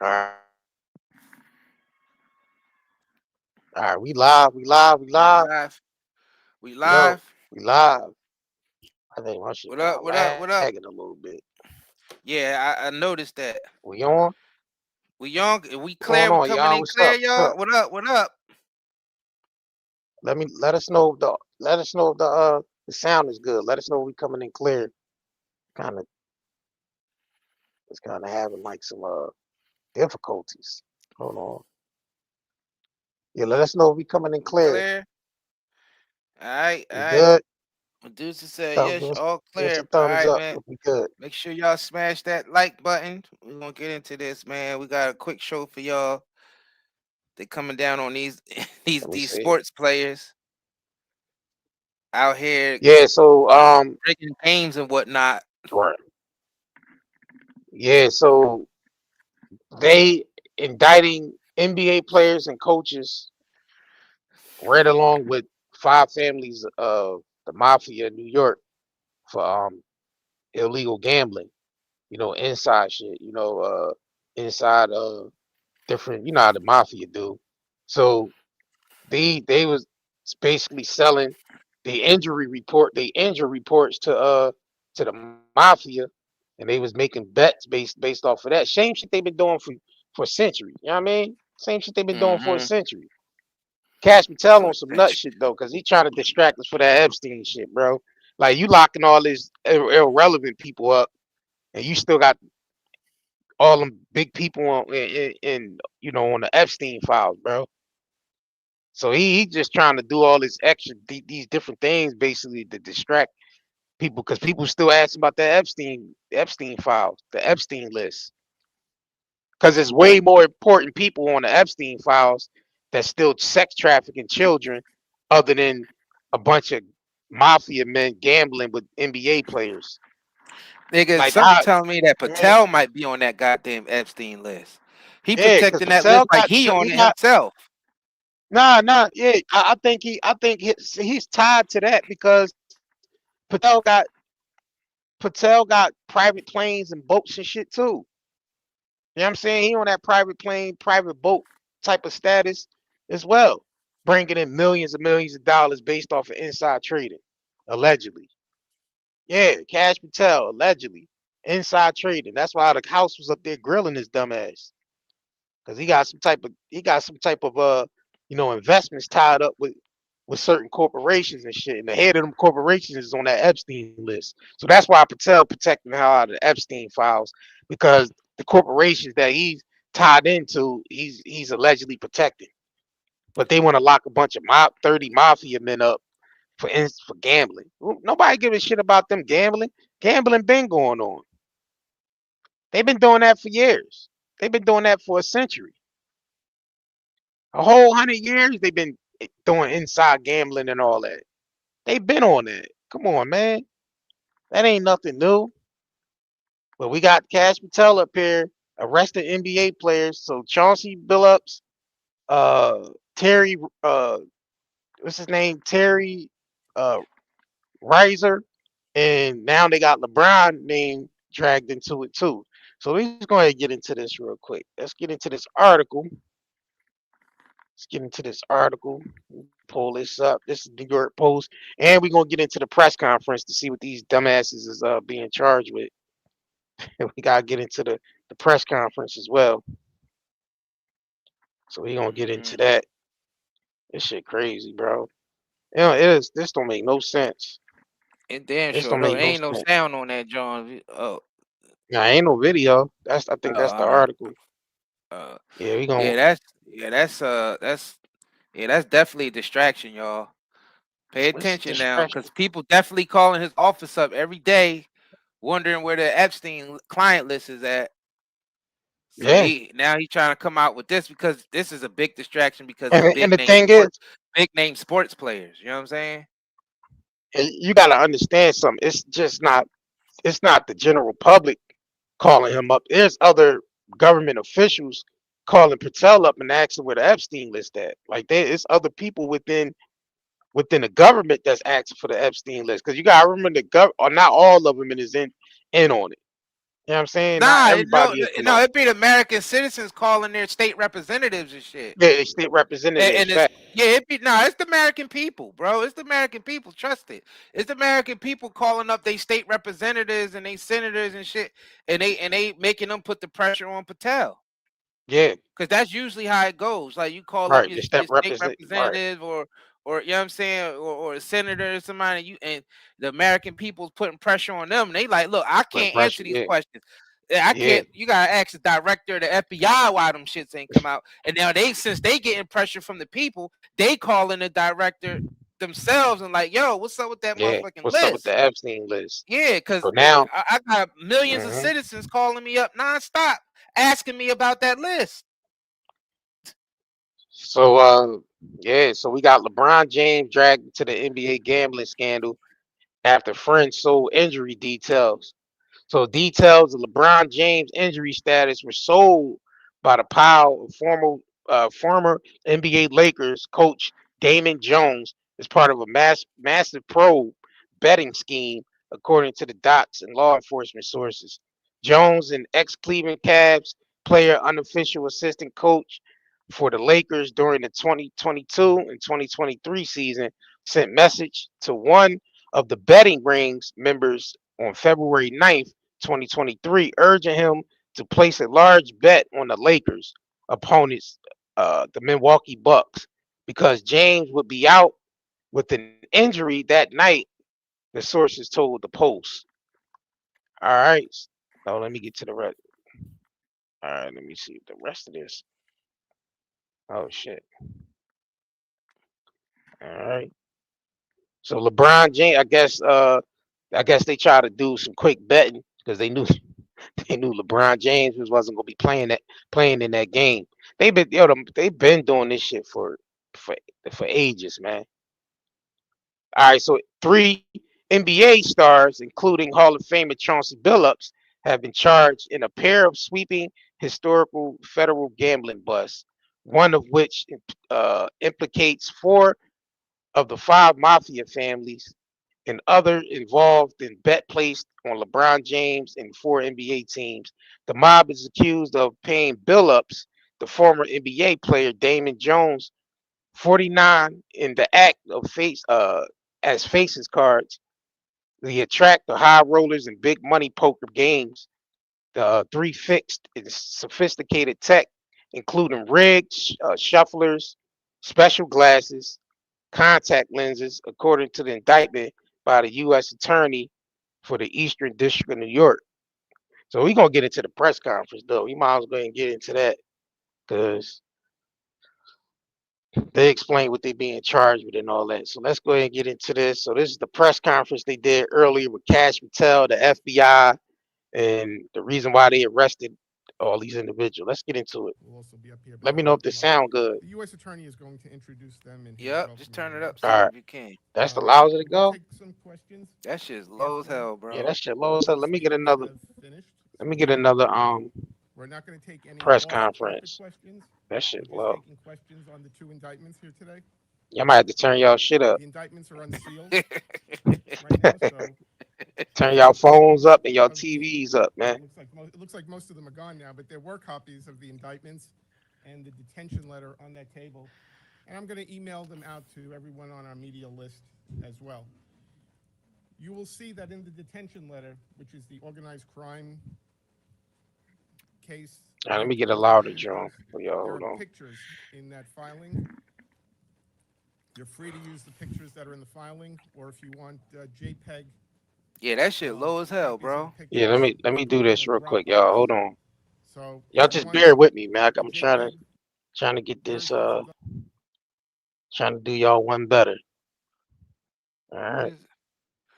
All right. All right. We live. We live. We We live. live. We Yo, live. we live. I think my shit What kind up? of What up? What lagging a up? little bit. Yeah, I noticed that. We on? We young. We What's going clear. We on, coming y'all? in What's up? clear, What's up? y'all. What up? What up? Let us know if the sound is good. Let us know if we coming in clear. Kind of it's kind of having like some difficulties. Hold on. Yeah, let us know if we coming in We clear. clear. All right. All We right. good? Medusa said, Thumbs, yes, all give us clear. a All thumbs right, up man. if we good. Make sure y'all smash that like button. We're gonna get into this, man. We got a quick show for y'all. They coming down on these these Let me these see. sports players out here Yeah, so breaking games and whatnot. right. Yeah, so they indicting NBA players and coaches right along with five families of the mafia in New York for illegal gambling. Inside shit. Inside different. You know how the mafia do. So they was basically selling the injury reports to the mafia, and they was making bets based off of that. Same shit they've been doing for centuries. You know what I mean? Same shit they've been doing for a Mm-hmm. century. Cash Patel For on some nut century. shit though, cause he trying to distract us for that Epstein shit, bro. Like you locking all these irrelevant people up, and you still got all them big people on the Epstein files, bro. So he just trying to do all this extra these different things basically to distract people because people still ask about the Epstein files, the Epstein list, because there's way more important people on the Epstein files that still sex trafficking children, other than a bunch of mafia men gambling with NBA players. Nigga, Like something I telling me that yeah, Patel might be on that goddamn Epstein list. He yeah, because protecting that list Patel like got he on he it got himself. nah yeah. I think he's tied to that because Patel got private planes and boats and shit too. You know what I'm saying? He on that private plane, private boat type of status as well, bringing in millions and millions of dollars based off of inside trading, allegedly. Yeah, Cash Patel, allegedly. Inside trading. That's why the house was up there grilling his dumb ass. Because he got some type of investments tied up with certain corporations and shit. And the head of them corporations is on that Epstein list. So that's why Patel protecting the hell out of the Epstein files, because the corporations that he's tied into, he's allegedly protecting. But they want to lock a bunch of 30 mafia men up for gambling. Nobody give a shit about them gambling. Gambling been going on. They've been doing that for years. They've been doing that for a century. A whole 100 years they've been doing inside gambling and all that. They've been on that. Come on, man. That ain't nothing new. But we got Cash Patel up here arresting NBA players. So Chauncey Billups, Terry, what's his name? Terry uh, Riser, and now they got LeBron name dragged into it too. So let's go ahead and get into this real quick. Let's get into this article. Let's get into this article. Pull this up. This is New York Post, and we're gonna get into the press conference to see what these dumbasses is being charged with. And we gotta get into the press conference as well. So we gonna get into Mm-hmm. that. This shit crazy, bro. It is. This don't make no sense. And damn This sure don't though, make there no ain't no sense. sound on that, John. Nah, ain't no video. I think that's the All right. article. Uh, Yeah, we gonna. yeah, that's definitely a distraction, y'all. Pay It's attention now, distraction. because people definitely calling his office up every day, wondering where the Epstein client list is at. So Yeah, he's trying to come out with this because this is a big distraction because it's and the thing is, big name sports players. You know what I'm saying? you gotta understand something. It's just not. It's not the general public calling him up. There's other government officials calling Patel up and asking where the Epstein list at. Like it's other people within the government that's asking for the Epstein list. Because you gotta remember or not all of them is in on it. You know what I'm saying? Not Nah, no, everybody is no, below. it'd be the American citizens calling their state representatives and shit. Yeah, they state representatives. And it's Fact. yeah, it's the American people, bro. It's the American people. Trust it. It's the American people calling up their state representatives and they senators and shit, and they making them put the pressure on Patel. Yeah. Because that's usually how it goes. Like you call up Right. Just that your state represent. Right. representative or you know what I'm saying, or a senator or somebody, and the American people's putting pressure on them. And they like, look, I Putting can't pressure. answer these Yeah. questions. I Yeah. can't. You gotta ask the director of the FBI why them shits ain't come out. And now since they getting pressure from the people, they calling the director themselves and like, yo, what's up with that Yeah. motherfucking What's up with list? the Epstein list? Yeah, So because now. I got millions of Mhm. citizens calling me up nonstop asking me about that list. So yeah. So we got LeBron James dragged to the NBA gambling scandal after friends sold injury details. So details of LeBron James' injury status were sold by the pile of former NBA Lakers coach Damon Jones as part of a massive probe betting scheme, according to the docs and law enforcement sources. Jones, an ex-Cleveland Cavs player, unofficial assistant coach for the Lakers during the 2022 and 2023 season, sent message to one of the betting rings members on February 9th, 2023, urging him to place a large bet on the Lakers opponents, the Milwaukee Bucks, because James would be out with an injury that night, the sources told the Post. All right. So let me get to the rest. All right, let me see the rest of this. Oh shit. All right. So LeBron James, I guess they tried to do some quick betting because they knew they knew LeBron James wasn't gonna be playing in that game. They've been doing this shit for for ages, man. All right, so three NBA stars, including Hall of Famer Chauncey Billups, have been charged in a pair of sweeping historical federal gambling busts, one of which implicates four of the five mafia families and other involved in bet placed on LeBron James and four NBA teams. The mob is accused of paying Billups, the former NBA player Damon Jones, 49 in the act of as faces cards. They attract the high rollers and big money poker games. The three fixed in sophisticated tech, including rigs, shufflers, special glasses, contact lenses, according to the indictment by the U.S. Attorney for the Eastern District of New York. So we're gonna get into the press conference though. We might as well go ahead and get into that because they explain what they're being charged with and all that. So let's go ahead and get into this. So this is the press conference they did earlier with Cash Patel, the FBI, and the reason why they arrested all these individuals. Let's get into it. Will also be up here, but Let I'll me know if read this them up. sound good. The U.S. Attorney is going to introduce them in his Yep, just opening turn it up remarks. All some right, if you can. that's the loudest it We will go. take some questions That shit's low as after hell, Yeah, bro. that shit low as hell. the Let me get speakers another. have finished. Let So me get another we're not going to take any press off-topic conference. questions. That We're shit just low. taking questions on the two indictments here today. Y'all might have to turn y'all shit up. The indictments are unsealed right now, so Turn there y'all are phones copies up and y'all of the. TVs up, man. It looks like most of them are gone now, but there were copies of the indictments and the detention letter on that table, and I'm going to email them out to everyone on our media list as well. You will see that in the detention letter, which is the organized crime case All right, let me get a document that louder we drum use, for y'all. there Hold are on. pictures in that filing. You're free to use the pictures that are in the filing, or if you want JPEG Yeah, that shit low as hell, copies of the bro. Yeah, pictures, let you me can do put them this in a real quick, y'all. Dropbox. Hold on. So Y'all if you just want bear with me, man. a I'm trying JPEG to get this versions of trying to do y'all one better. All What right. is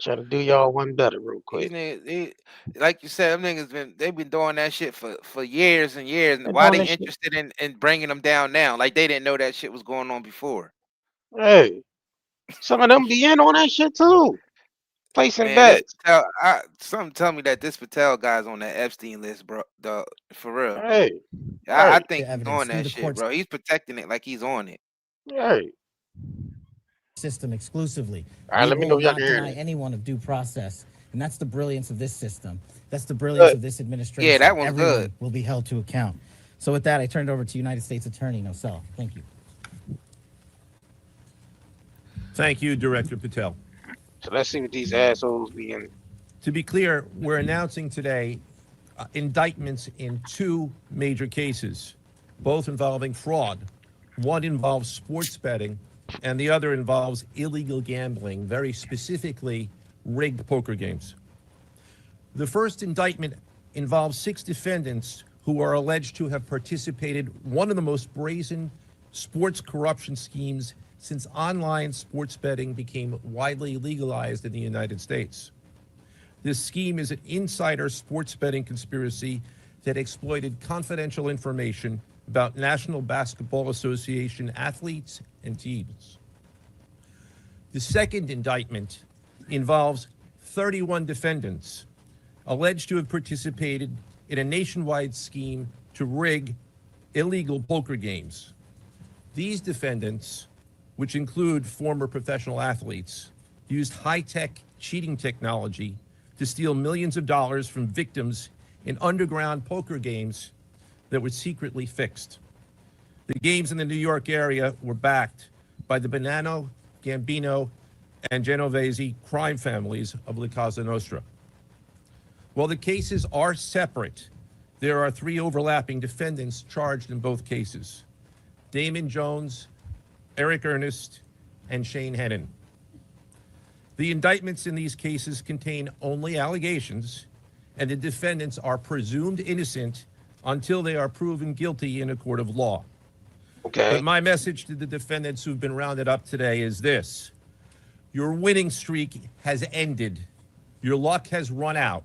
Trying to do y'all one better real these quick. niggas? Like you said, them niggas they've been doing that shit for years and years. And Been why doing they this shit. interested in bringing them down now? Like they didn't know that shit was going on before. Hey, some of them be in on that shit too. Placing Man, this bets. Patel, something tell me that this Patel guy's on that Epstein list, bro. For real. Hey, I hey, think he's Evidence on through that the shit, court bro. He's protecting it like he's on it. hey. system exclusively. All right, We let me know will if y'all can not hear deny this. anyone of due process And that's the brilliance of this system. That's the brilliance of this administration. Yeah, that one's Everyone good. will be held to account. So with that, I turn it over to United States Attorney Nocell. Thank you. Thank you, Director Patel. So let's see what these assholes be in. To be clear, we're announcing today indictments in two major cases, both involving fraud. One involves sports betting, and the other involves illegal gambling, very specifically rigged poker games. The first indictment involves 6 defendants who are alleged to have participated in one of the most brazen sports corruption schemes since online sports betting became widely legalized in the United States. This scheme is an insider sports betting conspiracy that exploited confidential information about National Basketball Association athletes and teams. The second indictment involves 31 defendants alleged to have participated in a nationwide scheme to rig illegal poker games. These defendants, which include former professional athletes, used high-tech cheating technology to steal millions of dollars from victims in underground poker games that were secretly fixed. The games in the New York area were backed by the Bonanno, Gambino, and Genovese crime families of La Cosa Nostra. While the cases are separate, there are 3 overlapping defendants charged in both cases: Damon Jones, Eric Ernest, and Shane Hennon. The indictments in these cases contain only allegations, and the defendants are presumed innocent until they are proven guilty in a court of law. Okay. But my message to the defendants who've been rounded up today is this: your winning streak has ended. Your luck has run out.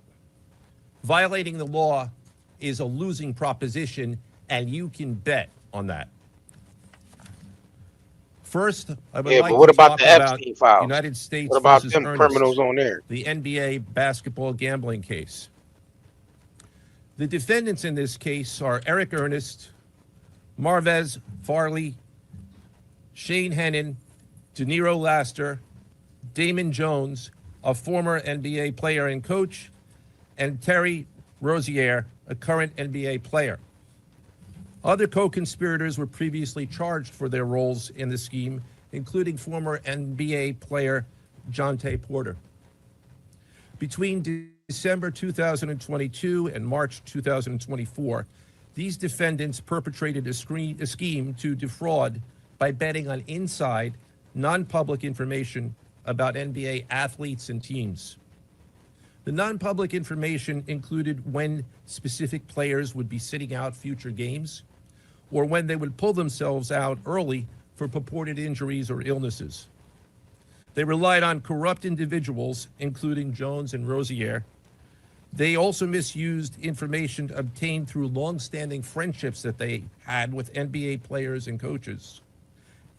Violating the law is a losing proposition, and you can bet on that. First, I would like but what to about talk the about Epstein files? United States What about versus them Ernest, criminals on there? the NBA basketball gambling case. The defendants in this case are Eric Ernest, Marvez Farley, Shane Hennon, De Niro Laster, Damon Jones, a former NBA player and coach, and Terry Rozier, a current NBA player. Other co-conspirators were previously charged for their roles in the scheme, including former NBA player Jontay Porter. Between December 2022 and March 2024, these defendants perpetrated a scheme to defraud by betting on inside, non-public information about NBA athletes and teams. The non-public information included when specific players would be sitting out future games, or when they would pull themselves out early for purported injuries or illnesses. They relied on corrupt individuals, including Jones and Rozier. They also misused information obtained through long-standing friendships that they had with NBA players and coaches.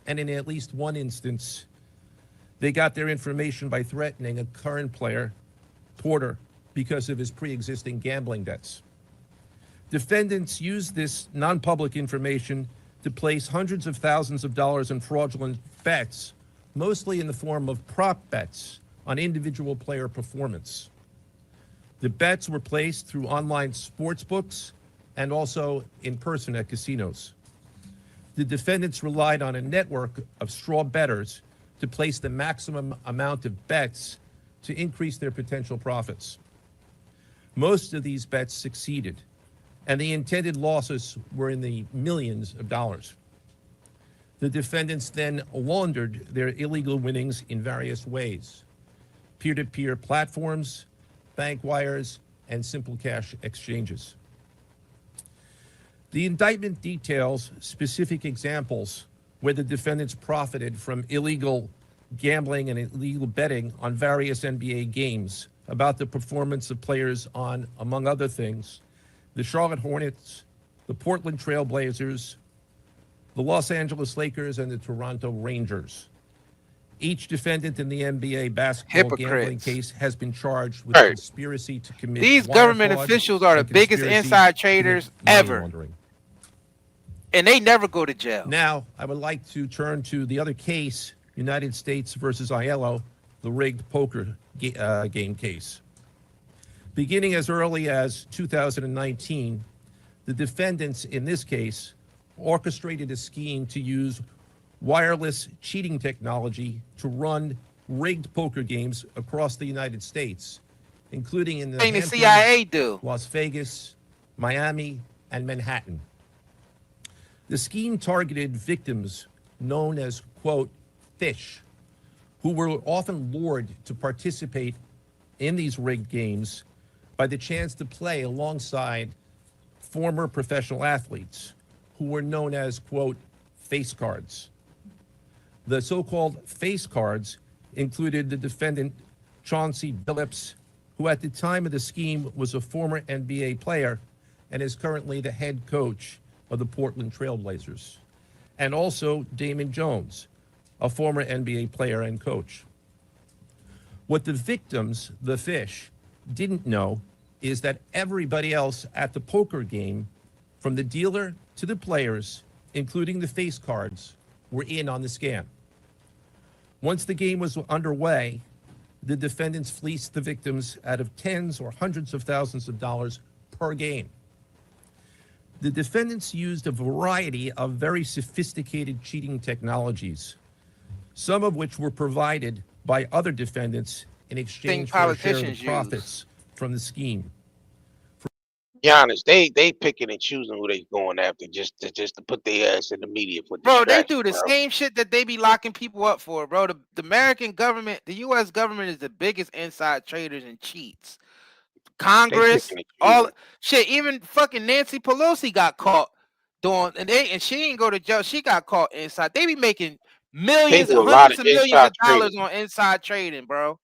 And in at least one instance, they got their information by threatening a current player, Porter, because of his pre-existing gambling debts. Defendants used this non-public information to place hundreds of thousands of dollars in fraudulent bets, mostly in the form of prop bets on individual player performance. The bets were placed through online sports books and also in person at casinos. The defendants relied on a network of straw bettors to place the maximum amount of bets to increase their potential profits. Most of these bets succeeded, and the intended losses were in the millions of dollars. The defendants then laundered their illegal winnings in various ways: peer-to-peer platforms, bank wires, and simple cash exchanges. The indictment details specific examples where the defendants profited from illegal gambling and illegal betting on various NBA games about the performance of players on, among other things, the Charlotte Hornets, the Portland Trail Blazers, the Los Angeles Lakers, and the Toronto Rangers. Each defendant in the NBA basketball gambling case has been charged with conspiracy to commit These wire government fraud officials are the and biggest conspiracy inside to commit traders money ever. laundering. And they never go to jail. Now, I would like to turn to the other case, United States versus Aiello, the rigged poker game case. Beginning as early as 2019, the defendants in this case orchestrated a scheme to use wireless cheating technology to run rigged poker games across the United States, including in the Thing the Hamptons, CIA do. Las Vegas, Miami, and Manhattan. The scheme targeted victims known as, quote, fish, who were often lured to participate in these rigged games by the chance to play alongside former professional athletes who were known as, quote, face cards. The so-called face cards included the defendant Chauncey Billups, who at the time of the scheme was a former NBA player and is currently the head coach of the Portland Trail Blazers, and also Damon Jones, a former NBA player and coach. What the victims, the fish, didn't know is that everybody else at the poker game, from the dealer to the players, including the face cards, were in on the scam. Once the game was underway, the defendants fleeced the victims out of tens or hundreds of thousands of dollars per game. The defendants used a variety of very sophisticated cheating technologies, some of which were provided by other defendants in exchange for a share of the profits from the scheme. Be honest, they picking and choosing who they going after just to put their ass in the media for Bro, they distraction, do the same shit that they be locking people up for, bro. The American government, the U.S. government is the biggest inside traders and cheats. Congress, all shit, even fucking Nancy Pelosi got caught doing, and she didn't go to jail. She got caught inside. They be making millions and hundreds of millions of dollars on inside trading, bro.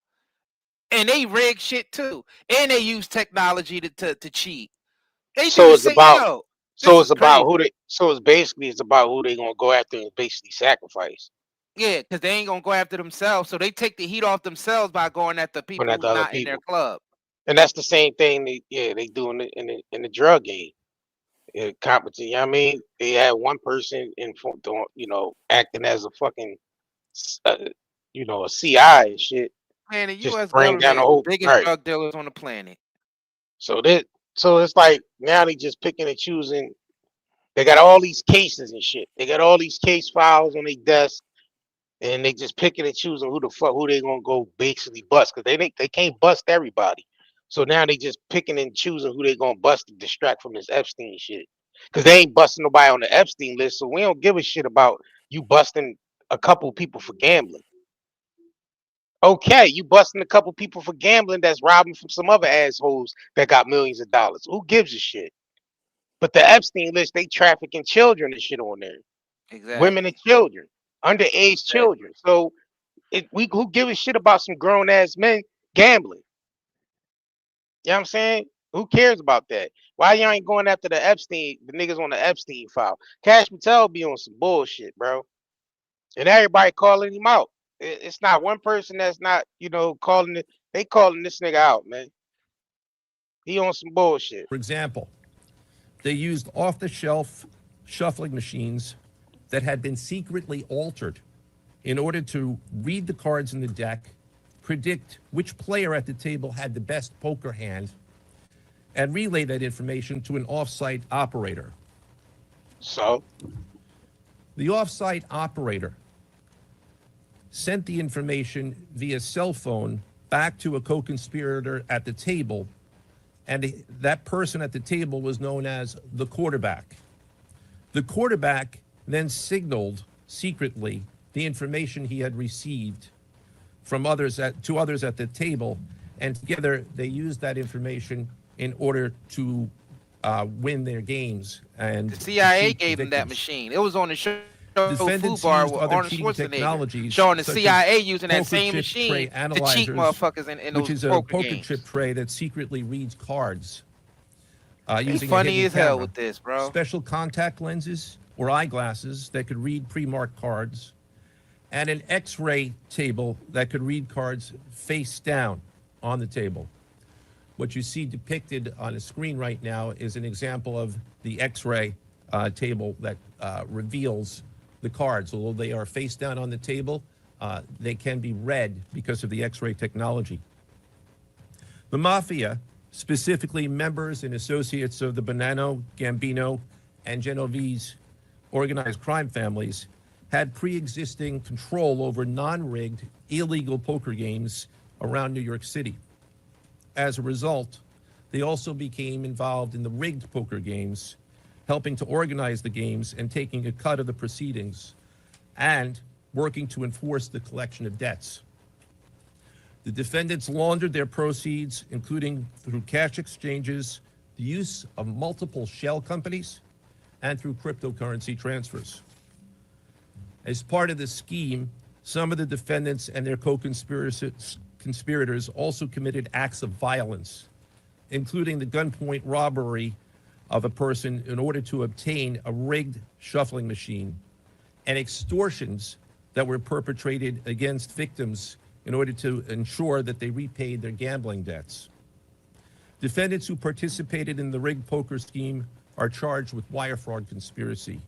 And they rig shit too, and they use technology to cheat. They so it's about it's about who they gonna go after and basically sacrifice. Yeah, because they ain't gonna go after themselves, so they take the heat off themselves by going at the people who's not in their club. And that's the same thing they do in the drug game. Competent, you know what I mean? They had one person acting as a fucking a CI and shit. Man, the U.S. government is the biggest drug dealers on the planet. So it's like now they just picking and choosing. They got all these cases and shit. They got all these case files on their desk, and they just picking and choosing who they gonna go basically bust, because they can't bust everybody. So now they just picking and choosing who they gonna bust to distract from this Epstein shit. Because they ain't busting nobody on the Epstein list, so we don't give a shit about you busting a couple people for gambling. Okay, you busting a couple people for gambling that's robbing from some other assholes that got millions of dollars. Who gives a shit? But the Epstein list, they trafficking children and shit on there. Exactly. Women and children, underage children. So who give a shit about some grown ass men gambling? You know what I'm saying? Who cares about that? Why y'all ain't going after the niggas on the Epstein file? Cash Patel be on some bullshit, bro. And everybody calling him out. It's not one person that's not, calling it. They calling this nigga out, man. He on some bullshit. For example, they used off-the-shelf shuffling machines that had been secretly altered in order to read the cards in the deck, predict which player at the table had the best poker hand, and relay that information to an off-site operator. So? The off-site operator sent the information via cell phone back to a co-conspirator at the table, and that person at the table was known as the quarterback. The quarterback then signaled secretly the information he had received from to others at the table, and together they used that information in order to win their games. And the CIA gave them that machine. It was on the show. Defendants used other cheating technologies, showing the CIA using that same machine to cheat motherfuckers in those which is a poker chip tray that secretly reads cards. Using funny as hell with this, bro. Special contact lenses or eyeglasses that could read pre-marked cards, and an X-ray table that could read cards face down on the table. What you see depicted on the screen right now is an example of the X-ray table that reveals the cards. Although they are face down on the table, they can be read because of the X-ray technology. The mafia specifically members and associates of the Bonanno, Gambino, and Genovese organized crime families, had pre-existing control over non-rigged, illegal poker games around New York City. As a result, they also became involved in the rigged poker games, helping to organize the games and taking a cut of the proceedings, and working to enforce the collection of debts. The defendants laundered their proceeds, including through cash exchanges, the use of multiple shell companies, and through cryptocurrency transfers. As part of the scheme, some of the defendants and their co-conspirators also committed acts of violence, including the gunpoint robbery of a person in order to obtain a rigged shuffling machine, and extortions that were perpetrated against victims in order to ensure that they repaid their gambling debts. Defendants who participated in the rigged poker scheme are charged with wire fraud conspiracy.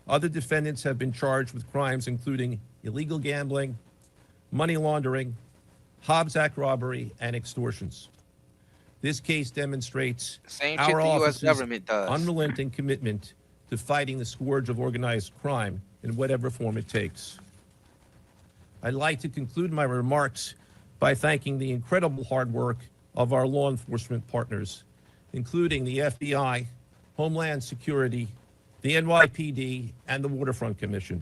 Other defendants have been charged with crimes including illegal gambling, money laundering, Hobbs Act robbery, and extortions. This case demonstrates Same shit our the U.S. office's government does. unrelenting commitment to fighting the scourge of organized crime in whatever form it takes. I'd like to conclude my remarks by thanking the incredible hard work of our law enforcement partners, including the FBI, Homeland Security, the NYPD, and the Waterfront Commission.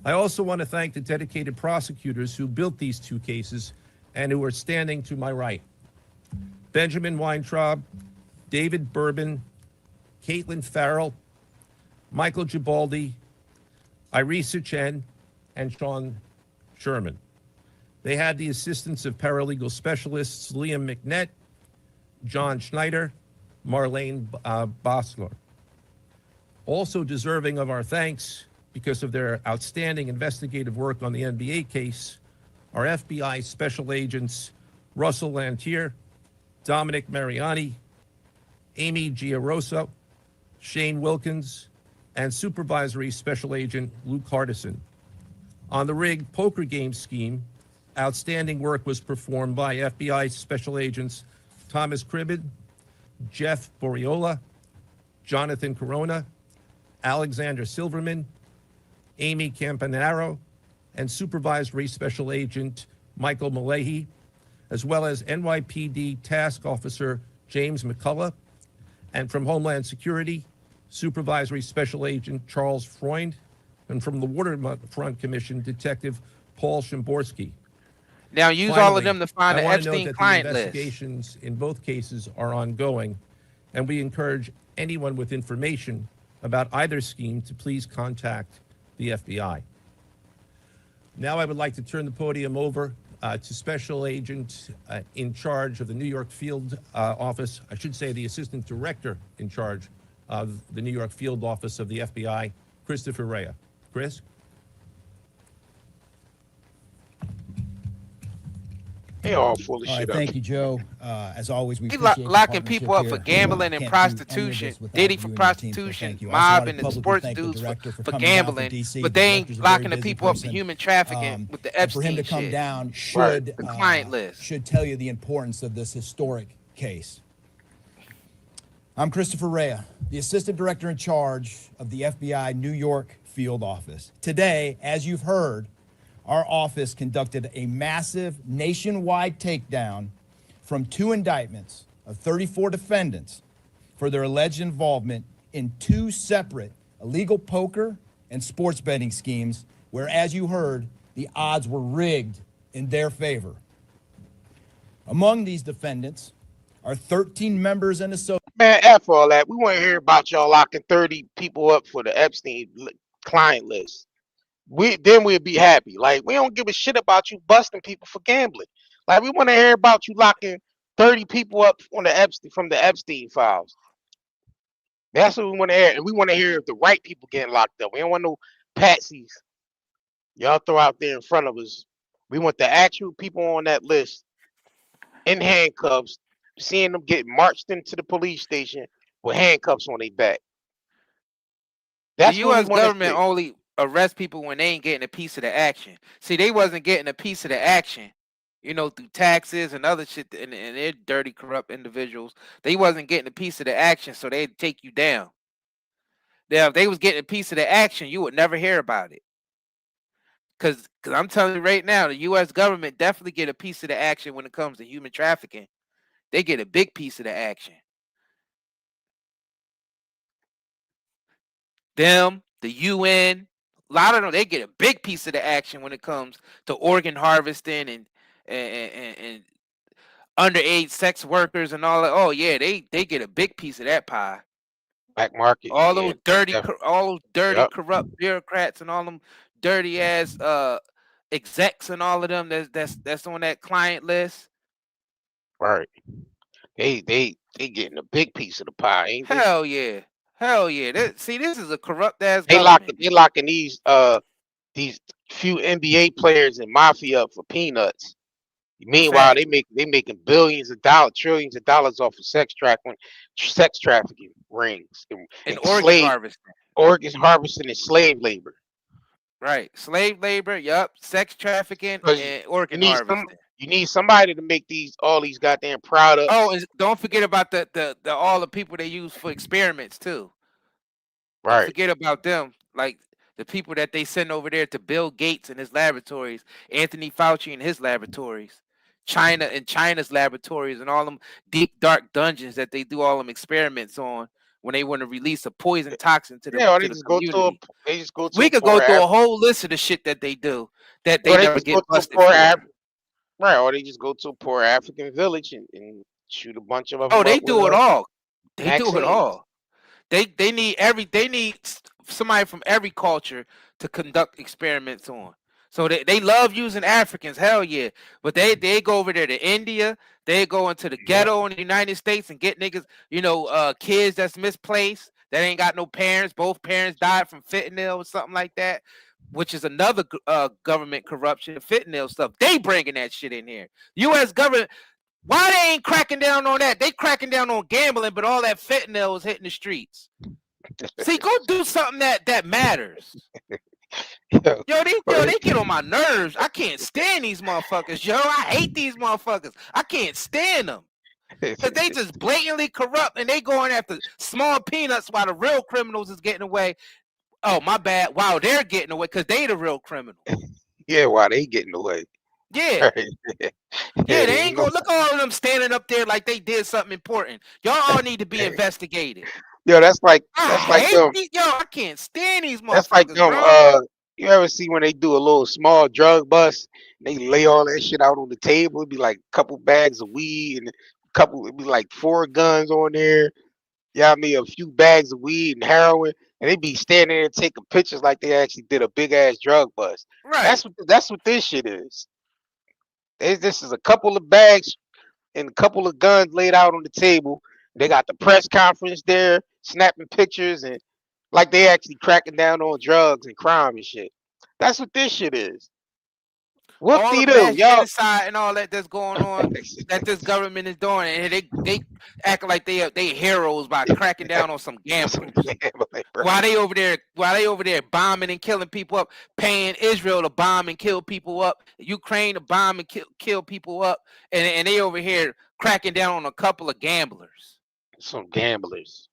I also want to thank the dedicated prosecutors who built these two cases and who are standing to my right. Benjamin Weintraub, David Bourbon, Caitlin Farrell, Michael Gibaldi, Irisa Chen, and Sean Sherman. They had the assistance of paralegal specialists Liam McNett, John Schneider, Marlene Bosler. Also deserving of our thanks because of their outstanding investigative work on the NBA case are FBI special agents Russell Lantier, Dominic Mariani, Amy Giarosa, Shane Wilkins, and Supervisory Special Agent Luke Hardison. On the rigged poker game scheme, outstanding work was performed by FBI Special Agents Thomas Cribbin, Jeff Boriola, Jonathan Corona, Alexander Silverman, Amy Campanaro, and Supervisory Special Agent Michael Malahi, as well as NYPD Task Officer James McCullough, and from Homeland Security, Supervisory Special Agent Charles Freund, and from the Waterfront Commission, Detective Paul Shimborski. Now use all of them to find the Epstein client list. list. Investigations in both cases are ongoing, and we encourage anyone with information about either scheme to please contact the FBI. Now I would like to turn the podium over to Special Agent in charge of the New York Field Office, I should say the Assistant Director in charge of the New York Field Office of the FBI, Christopher Rea. Chris? They all full of All right, shit. thank you, Joe. As always, we He appreciate your locking people up partnership for here. gambling and Can't do any of prostitution, this without Diddy you for and your team, so prostitution, thank you. I also want mobbing to and the publicly sports thank the dudes director for coming down from gambling, DC. but The they ain't director's a very locking the busy people up for person. human trafficking with the And for him Epstein to come shit. down should The client list. should tell you the importance of this historic case. I'm Christopher Rea, the Assistant Director in charge of the FBI New York Field Office. Today, as you've heard, our office conducted a massive nationwide takedown from 2 indictments of 34 defendants for their alleged involvement in 2 separate illegal poker and sports betting schemes where, as you heard, the odds were rigged in their favor. Among these defendants are 13 members and associates. Man, F all that. We want to hear about y'all locking 30 people up for the Epstein client list. Then we'd be happy. Like, we don't give a shit about you busting people for gambling. Like, we want to hear about you locking 30 people up on the Epstein from the Epstein files. That's what we want to hear. And we want to hear if the right people getting locked up. We don't want no patsies y'all throw out there in front of us. We want the actual people on that list in handcuffs, seeing them get marched into the police station with handcuffs on their back. That's The what U.S. we want to government see. only arrest people when they ain't getting a piece of the action. See, they wasn't getting a piece of the action you know, through taxes and other shit, and they're dirty, corrupt individuals. They wasn't getting a piece of the action, so they'd take you down. Now, if they was getting a piece of the action, you would never hear about it. Cause I'm telling you right now, the U.S. government definitely get a piece of the action when it comes to human trafficking. They get a big piece of the action. Them, the UN, a lot of them, they get a big piece of the action when it comes to organ harvesting and underage sex workers and all that. Oh yeah, they get a big piece of that pie. Black market. All Yeah, those dirty, yep. corrupt bureaucrats and all them dirty ass execs and all of them that's on that client list. Right. They getting a big piece of the pie, ain't they? Hell yeah. Hell yeah. This is a corrupt ass They government. locking these few NBA players and mafia up for peanuts. Meanwhile, Fact. they making billions of dollars, trillions of dollars off of sex trafficking rings And and organ harvesting and slave labor. Right. Slave labor, yup. Sex trafficking 'Cause and you organ need harvesting. you need somebody to make all these goddamn products. Oh, and don't forget about the all the people they use for experiments too. Don't Right. forget about them. Like the people that they send over there to Bill Gates and his laboratories, Anthony Fauci and his laboratories, China and China's laboratories, and all them deep dark dungeons that they do all them experiments on when they want to release a poison toxin to the community. They just go to We a could go through a whole list of the shit that they do that they or they never just get go to a busted poor for. right, or they just go to a poor African village and shoot a bunch of them Oh, up they with do it all. They do it vaccines. all. They need somebody from every culture to conduct experiments on. So they love using Africans, hell yeah. But they go over there to India, they go into the ghetto in the United States and get niggas, kids that's misplaced, that ain't got no parents, both parents died from fentanyl or something like that, which is another government corruption, fentanyl stuff. They bringing that shit in here. U.S. government, why they ain't cracking down on that? They cracking down on gambling, but all that fentanyl is hitting the streets. See, go do something that matters. Yo, they get on my nerves. I can't stand these motherfuckers, yo. I hate these motherfuckers. I can't stand them. Because they just blatantly corrupt and they going after small peanuts while the real criminals is getting away. Oh, my bad. Wow, they're getting away because they the real criminals. Yeah, while they getting away. Yeah. Yeah, They ain't gonna look at all of them standing up there like they did something important. Y'all all need to be investigated. Yo, that's like them. I can't stand these motherfuckers. That's like them. Bro. You ever see when they do a little small drug bust? They lay all that shit out on the table. It'd be like a couple bags of weed and it'd be like 4 guns on there. Yeah, I mean a few bags of weed and heroin, and they be standing there taking pictures like they actually did a big ass drug bust. Right. That's what this shit is. This is a couple of bags and a couple of guns laid out on the table. They got the press conference there, snapping pictures and like they actually cracking down on drugs and crime and shit. That's what this shit is. What all do the mass y'all genocide and all that's going on that this government is doing, and they act like they heroes by cracking down on some gamblers. While they over there bombing and killing people up, paying Israel to bomb and kill people up, Ukraine to bomb and kill people up, and they over here cracking down on a couple of gamblers. Some gamblers.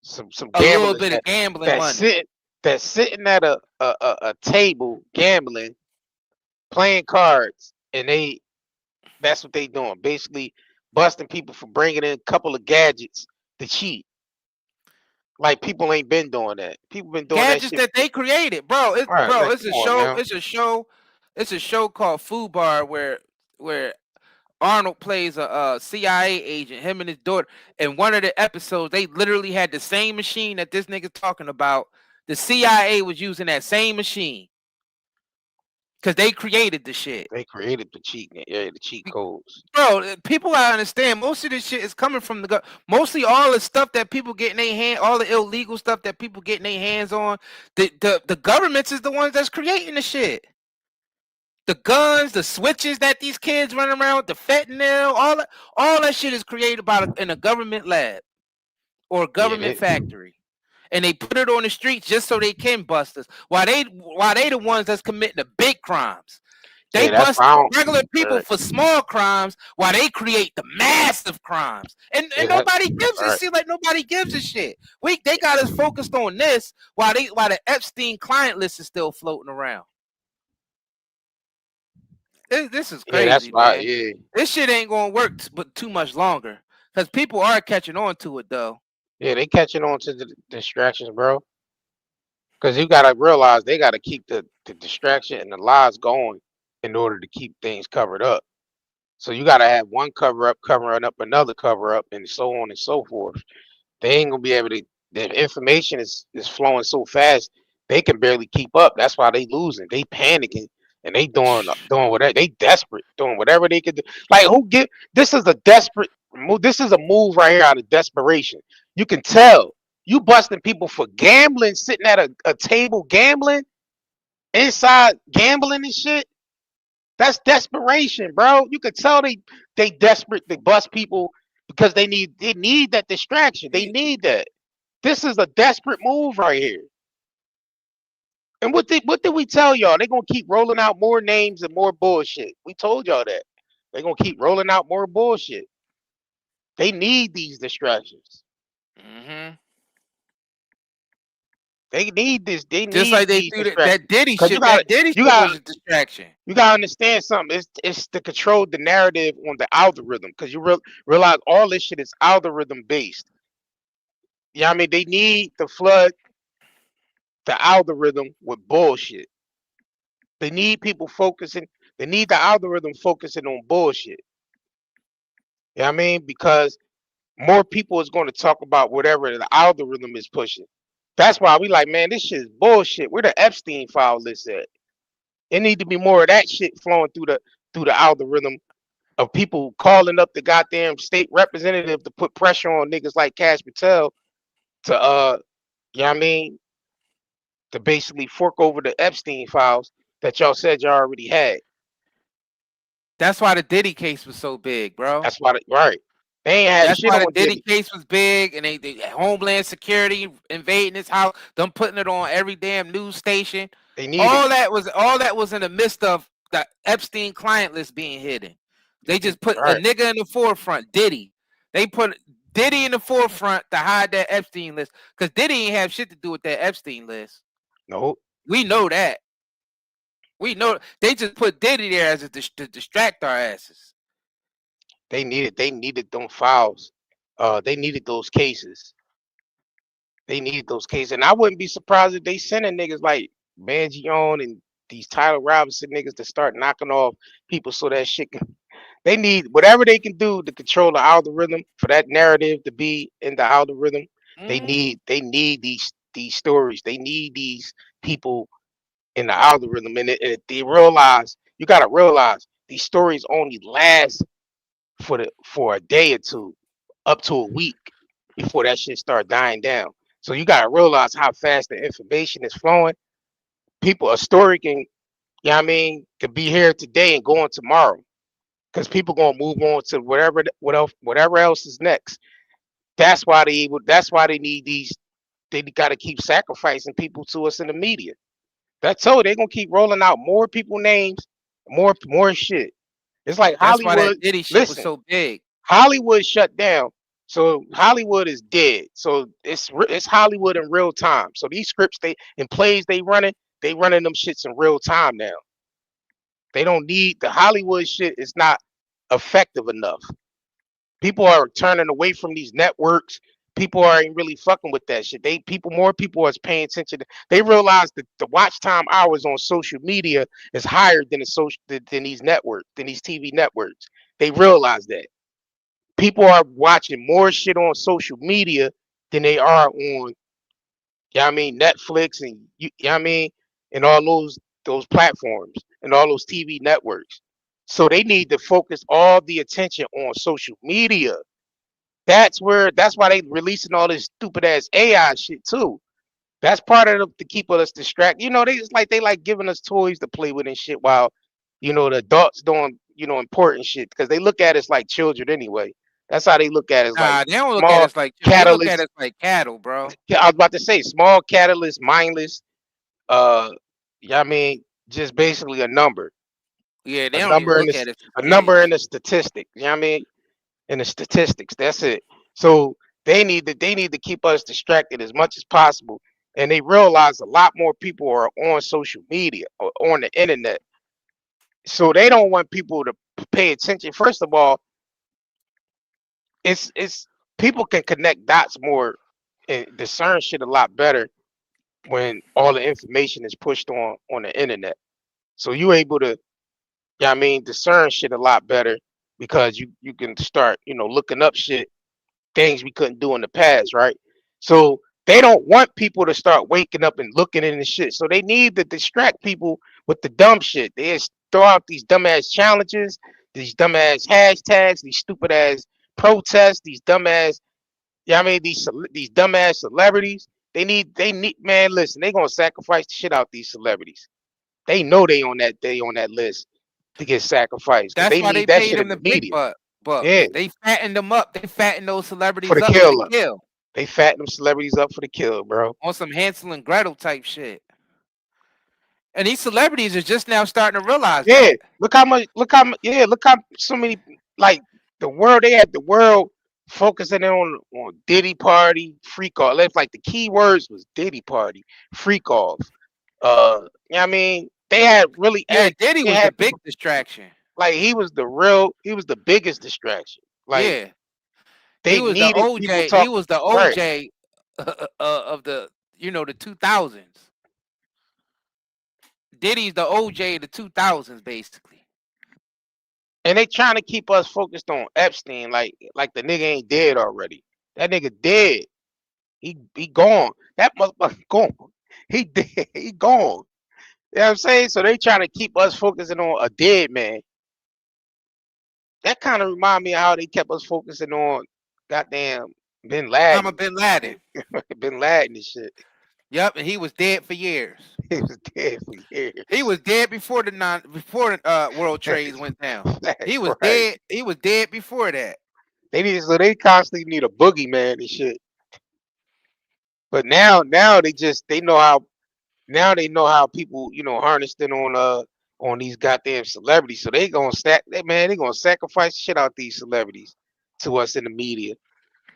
Some a gamblers little bit of gambling money. That's sitting at a table gambling, playing cards, and that's what they doing. Basically busting people for bringing in a couple of gadgets to cheat. Like people ain't been doing that. People been doing gadgets that shit. That they created, bro. It's a show. Now. It's a show called Food Bar where Arnold plays a CIA agent, him and his daughter. In one of the episodes, they literally had the same machine that this nigga talking about. The CIA was using that same machine because they created the shit. They created the cheat codes. Bro, people gotta understand. Most of this shit is coming from mostly all the stuff that people get in their hand, all the illegal stuff that people get in their hands on. The governments is the ones that's creating the shit. The guns, the switches that these kids run around with, the fentanyl, all that shit is created in a government lab or a government factory. And they put it on the streets just so they can bust us. While they the ones that's committing the big crimes. They Yeah, that's bust why I don't. regular people Right. for small crimes while they create the massive crimes. And Yeah, nobody gives a right. shit. Like nobody gives a shit. They got us focused on this while the Epstein client list is still floating around. This is Yeah, that's crazy, why. man. Yeah, This shit ain't gonna work but too much longer. Because people are catching on to it though. yeah, they catching on to the distractions, bro. Because you gotta realize they gotta keep the distraction and the lies going in order to keep things covered up. So you gotta have one cover up covering up another cover up, and so on and so forth. They ain't gonna be able to. The information is flowing so fast, they can barely keep up. That's why they losing. They panicking and they doing whatever. They desperate, doing whatever they can do. Like who get this is a desperate move. This is a move right here out of desperation. You can tell you busting people for gambling, sitting at a table gambling, inside gambling and shit. That's desperation, bro. You could tell they desperate to bust people because they need that distraction. They need that. This is a desperate move right here. And what did we tell y'all? They're gonna keep rolling out more names and more bullshit. We told y'all that. They're gonna keep rolling out more bullshit. They need these distractions. Mm-hmm. They need this. They Just need like they these threw distractions. that Diddy Cause shit. That Diddy you shit got was a distraction. you gotta understand something. It's to control the narrative on the algorithm. Cause you realize all this shit is algorithm based. Yeah, I mean they need to flood the algorithm with bullshit. They need people focusing. They need the algorithm focusing on bullshit. You know what I mean? Because more people is going to talk about whatever the algorithm is pushing. That's why we like, man, this shit is bullshit. Where the Epstein file list at? It need to be more of that shit flowing through the algorithm of people calling up the goddamn state representative to put pressure on niggas like Cash Patel to you know what I mean, to basically fork over the Epstein files that y'all said y'all already had. That's why the Diddy case was so big, bro. That's why right. They ain't had That's shit why the on Diddy Diddy. case was big, and they Homeland Security invading his house, them putting it on every damn news station. They needed it. All that was in the midst of the Epstein client list being hidden. They just put a Right. nigga in the forefront, Diddy. They put Diddy in the forefront to hide that Epstein list, because Diddy ain't have shit to do with that Epstein list. No. We know that. We know they just put Diddy there as to distract our asses. They needed them files. They needed those cases. They needed those cases. And I wouldn't be surprised if they sending niggas like Banjion and these Tyler Robinson niggas to start knocking off people so that shit can they need whatever they can do to control the algorithm for that narrative to be in the algorithm. They need these stories. They need these people in the algorithm. And they realize you gotta realize these stories only last for a day or two, up to a week before that shit start dying down. So you gotta realize how fast the information is flowing. A story can, you know what I mean, could be here today and going tomorrow. Because people gonna move on to whatever else is next. That's why they need these they gotta keep sacrificing people to us in the media. That's so they're gonna keep rolling out more people names, more shit. It's like That's why that Hollywood. Diddy shit was Listen, so big. Hollywood shut down. So Hollywood is dead. So it's Hollywood in real time. So these scripts and plays they running them shits in real time now. They don't need the Hollywood shit is not effective enough. People are turning away from these networks. People aren't really fucking with that shit. More people are paying attention. They realize that the watch time hours on social media is higher than these networks, than these TV networks. They realize that. People are watching more shit on social media than they are on, you know what I mean, Netflix and you know what I mean, and all those platforms and all those TV networks. So they need to focus all the attention on social media. That's why they releasing all this stupid ass AI shit too. That's part of to keep us distracted. You know, they like giving us toys to play with and shit while, you know, the adults doing, you know, important shit because they look at us like children anyway. That's how they look at us, like Nah, they don't look at small us like they look at catalyst. us like cattle, bro. I was about to say small catalyst, mindless. You know what I mean, just basically a number. Yeah, they A don't even number in look the at it a as number age. in the statistic. You know what I mean? In the statistics, that's it. So they need to keep us distracted as much as possible. And they realize a lot more people are on social media or on the internet. So they don't want people to pay attention. First of all, it's people can connect dots more and discern shit a lot better when all the information is pushed on the internet. So you able to, yeah, I mean, discern shit a lot better because you can start, looking up shit, things we couldn't do in the past, right? So they don't want people to start waking up and looking into shit. So they need to distract people with the dumb shit. They just throw out these dumbass challenges, these dumbass hashtags, these stupid ass protests, these dumbass, yeah, I mean, these dumbass celebrities. They need, man. Listen, they gonna sacrifice the shit out these celebrities. They know they on that list to get sacrificed because That's they why they need that paid shit them in the the big media. Yeah, bucks. They fattened them up. They fattened those for celebrities the up for the kill. kill They fatten them celebrities up for the kill, bro. on some Hansel and Gretel type shit. And these celebrities are just now starting to realize Yeah, that. look how much. Yeah, look how so many like the world. They had the world focusing on Diddy party, freak off. Like the key words was Diddy party, freak off. You know what I mean? They had really Yeah, Diddy they was the had big people distraction. like he was the biggest distraction. Like Yeah, he they was the needed people OJ. He talking. was the Right. OJ of the 2000s. Diddy's the OJ of the 2000s, basically. And they trying to keep us focused on Epstein, like the nigga ain't dead already. That nigga dead. He gone. That motherfucker gone. He dead. He gone. You know what I'm saying? So they trying to keep us focusing on a dead man. That kind of remind me of how they kept us focusing on goddamn Bin Osama Laden. bin Laden. Bin Laden and shit. Yep, and he was dead for years. He was dead for He years. was dead before the World Trades went down. He That's was right. dead. He was dead before that. They constantly need a boogeyman and shit. But now they know how people harnessed it on these goddamn celebrities. So they gonna sacrifice shit out these celebrities to us in the media.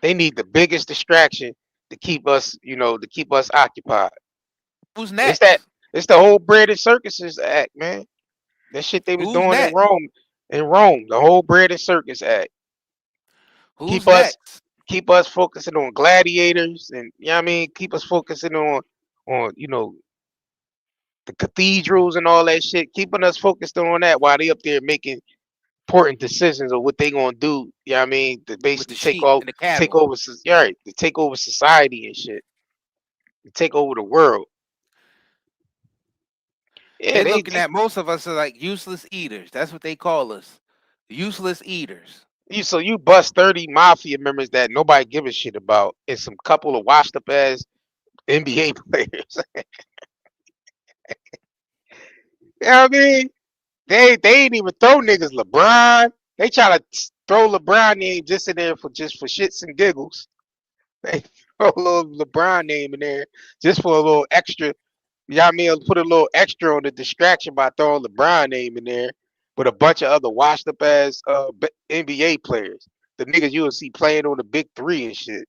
They need the biggest distraction to keep us occupied. Who's It's that next? it's the whole bread and circuses act, man. That shit they was Who's doing in next? Rome. In Rome, the whole bread and circus act. Who's Keep us next? keep us focusing on gladiators and what I mean, keep us focusing on the cathedrals and all that shit, keeping us focused on that while they up there making important decisions of what they gonna do. You know what I mean? To With the basically take sheep off, and the take cattle. over, right? To take over society and shit, to take over the world. Yeah, They're they, looking they at most of us as like useless eaters. That's what they call us. Useless eaters. you bust 30 mafia members that nobody give a shit about, and some couple of washed up ass NBA players. You know what I mean? They ain't even throw niggas LeBron. They try to throw LeBron name just in there for shits and giggles. They throw a little LeBron name in there just for a little extra. You know what I mean? Put a little extra on the distraction by throwing LeBron name in there with a bunch of other washed up ass NBA players. The niggas you will see playing on the big three and shit.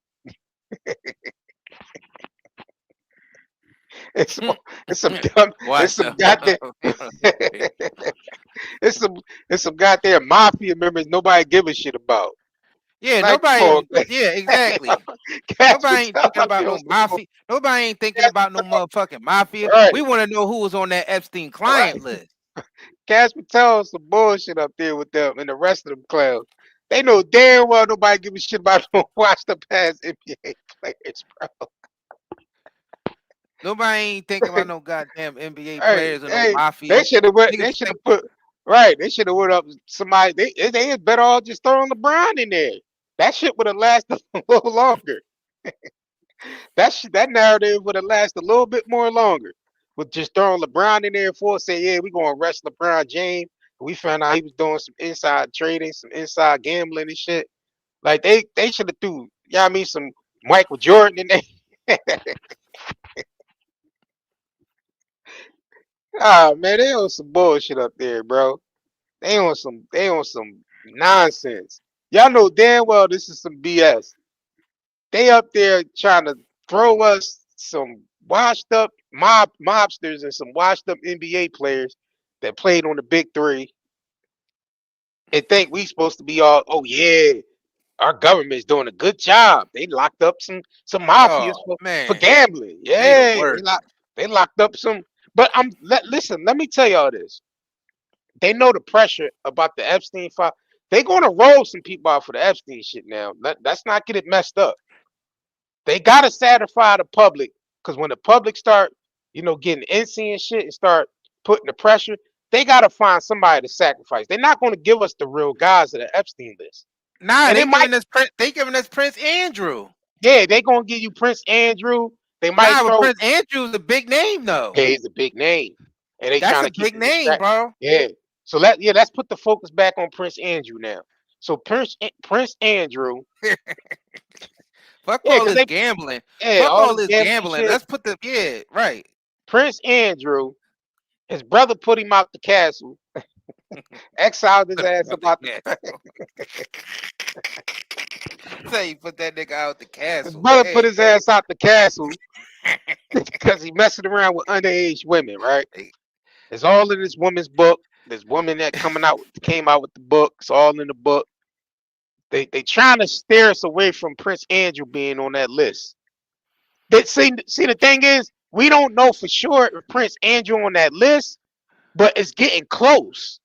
It's some, it's some dumb. It's Watch some out. goddamn. it's some it's some goddamn mafia members nobody give a shit about. Yeah, Like, come on, nobody. Yeah, exactly. Casper, Nobody ain't tell thinking out about there no on some bull. mafia. Nobody ain't thinking Casper, about no motherfucking mafia. right, We want to know who was on that Epstein right. client list. Casper tell us some bullshit up there with them and the rest of them clowns. They know damn well nobody give a shit about no watch the past NBA players, bro. Nobody ain't thinking about no goddamn NBA Hey, players or no hey, they mafia. should have went. Niggas They should think have put right. They should have went up somebody. They had better all just throwing LeBron in there. That shit would have lasted a little longer. That narrative would have lasted a little bit more longer. With just throwing LeBron in there for say, yeah, we gonna arrest LeBron James. We found out he was doing some inside trading, some inside gambling and shit. Like they should have threw, yeah, I mean some Michael Jordan in there. Ah man, they on some bullshit up there, bro. They on some nonsense. Y'all know damn well this is some BS. They up there trying to throw us some washed up mobsters and some washed up NBA players that played on the big three and think we supposed to be all, oh yeah, our government's doing a good job. They locked up some mafias Oh for man, gambling. they the Yeah, worst. they locked up some. But listen, let me tell y'all this. They know the pressure about the Epstein file. They're gonna roll some people out for the Epstein shit now. Let's not get it messed up. They gotta satisfy the public because when the public start, getting antsy and shit and start putting the pressure, they gotta find somebody to sacrifice. They're not gonna give us the real guys of the Epstein list. Nah, And they it might, giving us Prince Andrew. yeah, they gonna give you Prince Andrew. They might Nah, but throw. Prince Andrew's a big name though. Yeah, he's a big name, and they That's trying a to keep big it name, distracted. bro. Yeah, so let's put the focus back on Prince Andrew now. So Prince Andrew, Fuck yeah, all because this they, gambling. yeah, Fuck all all this this gambling gambling. shit. Let's put the right. Prince Andrew, his brother put him out the castle, exiled his ass about the. Say you put that nigga out the His castle. brother put Hey, his ass out the castle because he messing around with underage women, right? It's all in this woman's book. This woman that came out with the book. It's all in the book. They trying to steer us away from Prince Andrew being on that list. See, the thing is, we don't know for sure if Prince Andrew on that list, but it's getting close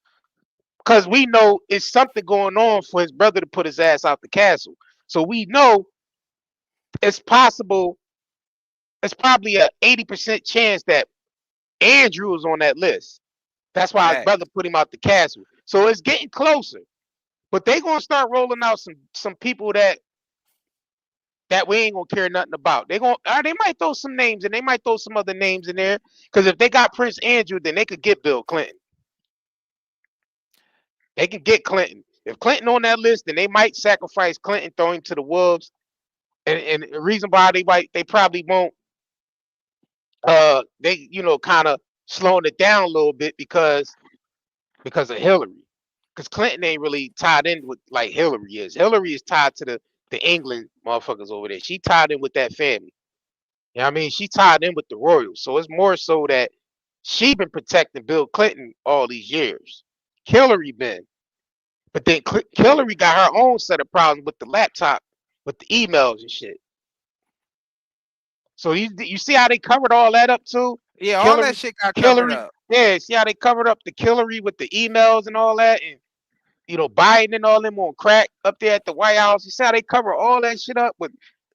because we know it's something going on for his brother to put his ass out the castle. So we know it's possible. It's probably a 80% chance that Andrew is on that list. That's why his fact. brother put him out the castle. So it's getting closer. But they gonna start rolling out some people that we ain't gonna care nothing about. They might throw some names and they might throw some other names in there. Because if they got Prince Andrew, then they could get Bill Clinton. They can get Clinton. If Clinton on that list, then they might sacrifice Clinton, throw him to the wolves. And the reason why they probably won't they kind of slowing it down a little bit because of Hillary. Because Clinton ain't really tied in with like Hillary is. Hillary is tied to the England motherfuckers over there. She tied in with that family. You know what I mean? She tied in with the royals. So it's more so that she been protecting Bill Clinton all these years. Hillary been. But then Hillary got her own set of problems with the laptop, with the emails and shit. So you see how they covered all that up too? Yeah, all that shit got covered up. Yeah, see how they covered up the Hillary with the emails and all that, and Biden and all them on crack up there at the White House. You see how they cover all that shit up with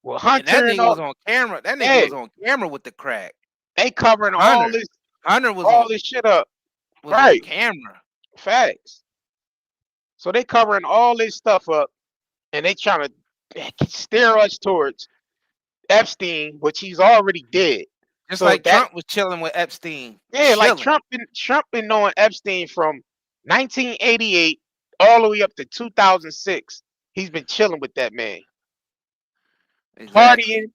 Hunter And that and nigga all. was on camera. That nigga Hey, was on camera with the crack. they covering Hunter was all this shit up. on Right, camera. facts. So they covering all this stuff up, and they trying to steer us towards Epstein, which he's already dead. Just So like that, Trump was chilling with Epstein. yeah, like Chilling. Trump been knowing Epstein from 1988 all the way up to 2006. He's been chilling with that man, Exactly. partying,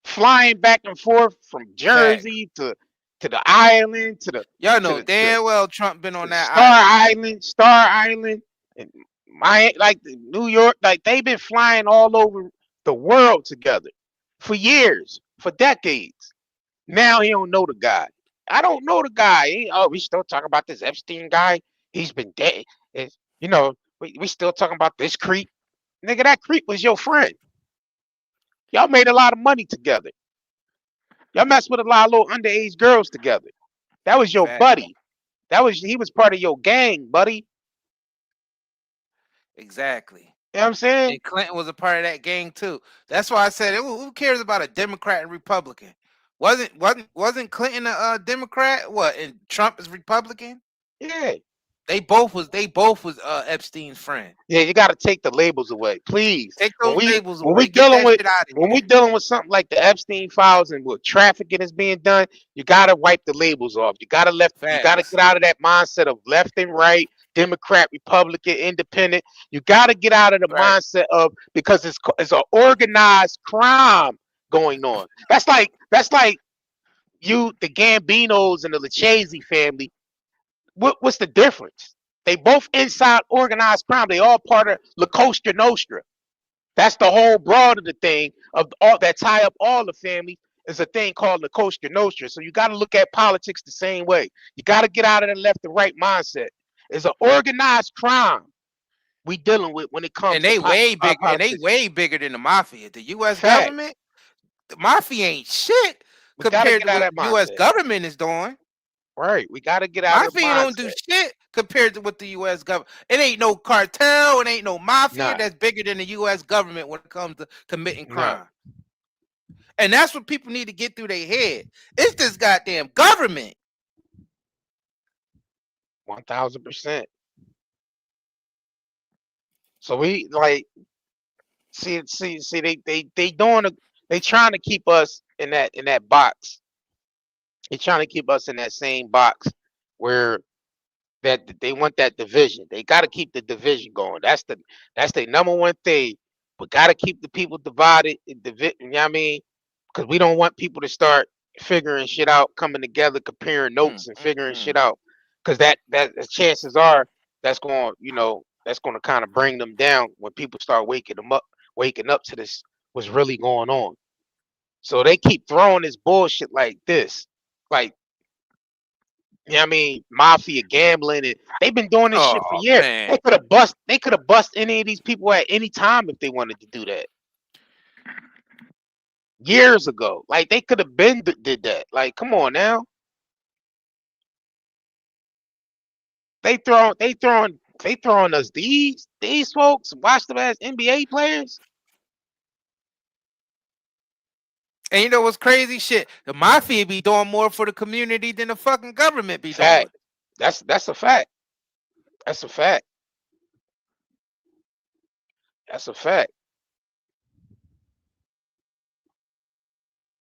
flying back and forth from Jersey to the island to the Y'all to know the to, damn well Trump been on to that Star Island, and like New York. Like they've been flying all over the world together for years, for decades. Now he don't know the guy. I don't know the guy. We still talking about this Epstein guy. He's been dead. We still talking about this creep. Nigga, that creep was your friend. Y'all made a lot of money together. Y'all messed with a lot of little underage girls together. That was your Fact. buddy. He was part of your gang, buddy. Exactly. You know what I'm saying? And Clinton was a part of that gang too. That's why I said, who cares about a Democrat and Republican? Wasn't Clinton a Democrat? What? And Trump is Republican? Yeah. They both was Epstein's friend. Yeah, you got to take the labels away, please. Take those labels when away. we Get dealing that with shit out of when here. we dealing with something like the Epstein files and what trafficking is being done, you got to wipe the labels off. You got to get out of that mindset of left and right, Democrat, Republican, Independent. You got to get out of the mindset of because it's an organized crime going on. That's like the Gambinos and the Lucchese family. What's the difference? They both inside organized crime. They all part of La Costa Nostra. That's the whole broad of the thing of all that tie up all the family is a thing called La Costa Nostra. So you got to look at politics the same way. You got to get out of the left and right mindset. It's an organized crime we dealing with when it comes And to they way bigger. And they politics. way bigger than the mafia. The U.S. Fact. government, the mafia ain't shit We got to compared get to out what of that the U.S. mindset. government is doing. Right. We got to get out of the Mafia don't do mindset. shit compared to what the U.S. government. It ain't no cartel. It ain't no mafia Nah. that's bigger than the U.S. government when it comes to committing Nah. crime. And that's what people need to get through their head. It's this goddamn government. 1000%. So we like see they doing they trying to keep us in that box. They trying to keep us in that same box where that they want that division. They got to keep the division going. That's the number one thing. We got to keep the people divided. You know what I mean? Because we don't want people to start figuring shit out, coming together, comparing notes and figuring shit out. Because that chances are that's going to kind of bring them down when people start waking up to this what's really going on. So they keep throwing this bullshit like this, like. You know what I mean? Mafia gambling and they've been doing this shit for years. Man. They could have bust any of these people at any time if they wanted to do that. Years ago. Like they could have been did that. Like, come on now. They throwing us these folks, watch them as NBA players. And you know what's crazy shit? The mafia be doing more for the community than the fucking government be doing. That's a fact. That's a fact. That's a fact.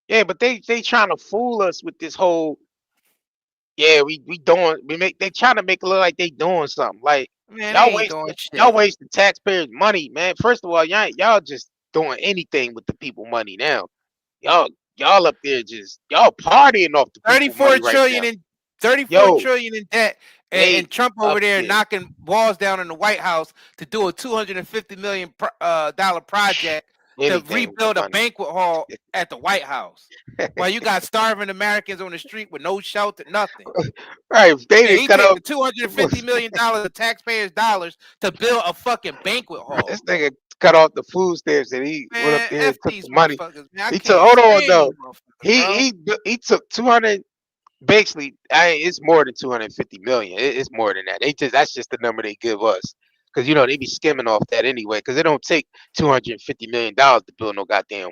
Yeah, but they trying to fool us with this whole. Yeah, they trying to make it look like they doing something. Like Man, y'all wasting taxpayers' money, man. First of all, y'all just doing anything with the people money now. Y'all up there just y'all partying off the people money right now. 34 trillion in debt, and Trump over there knocking walls down in the White House to do a $250 million dollar project to rebuild a banquet hall at the White House. While you got starving Americans on the street with no shelter, nothing. Right, he cut off $250 million of taxpayers' dollars to build a fucking banquet hall. This nigga cut off the food stamps and he went up there and took the money. He took hold on though. He took 200. Basically, it's more than 250 million. It's more than that. That's just the number they give us, because they be skimming off that anyway. Because it don't take 250 million dollars to build no goddamn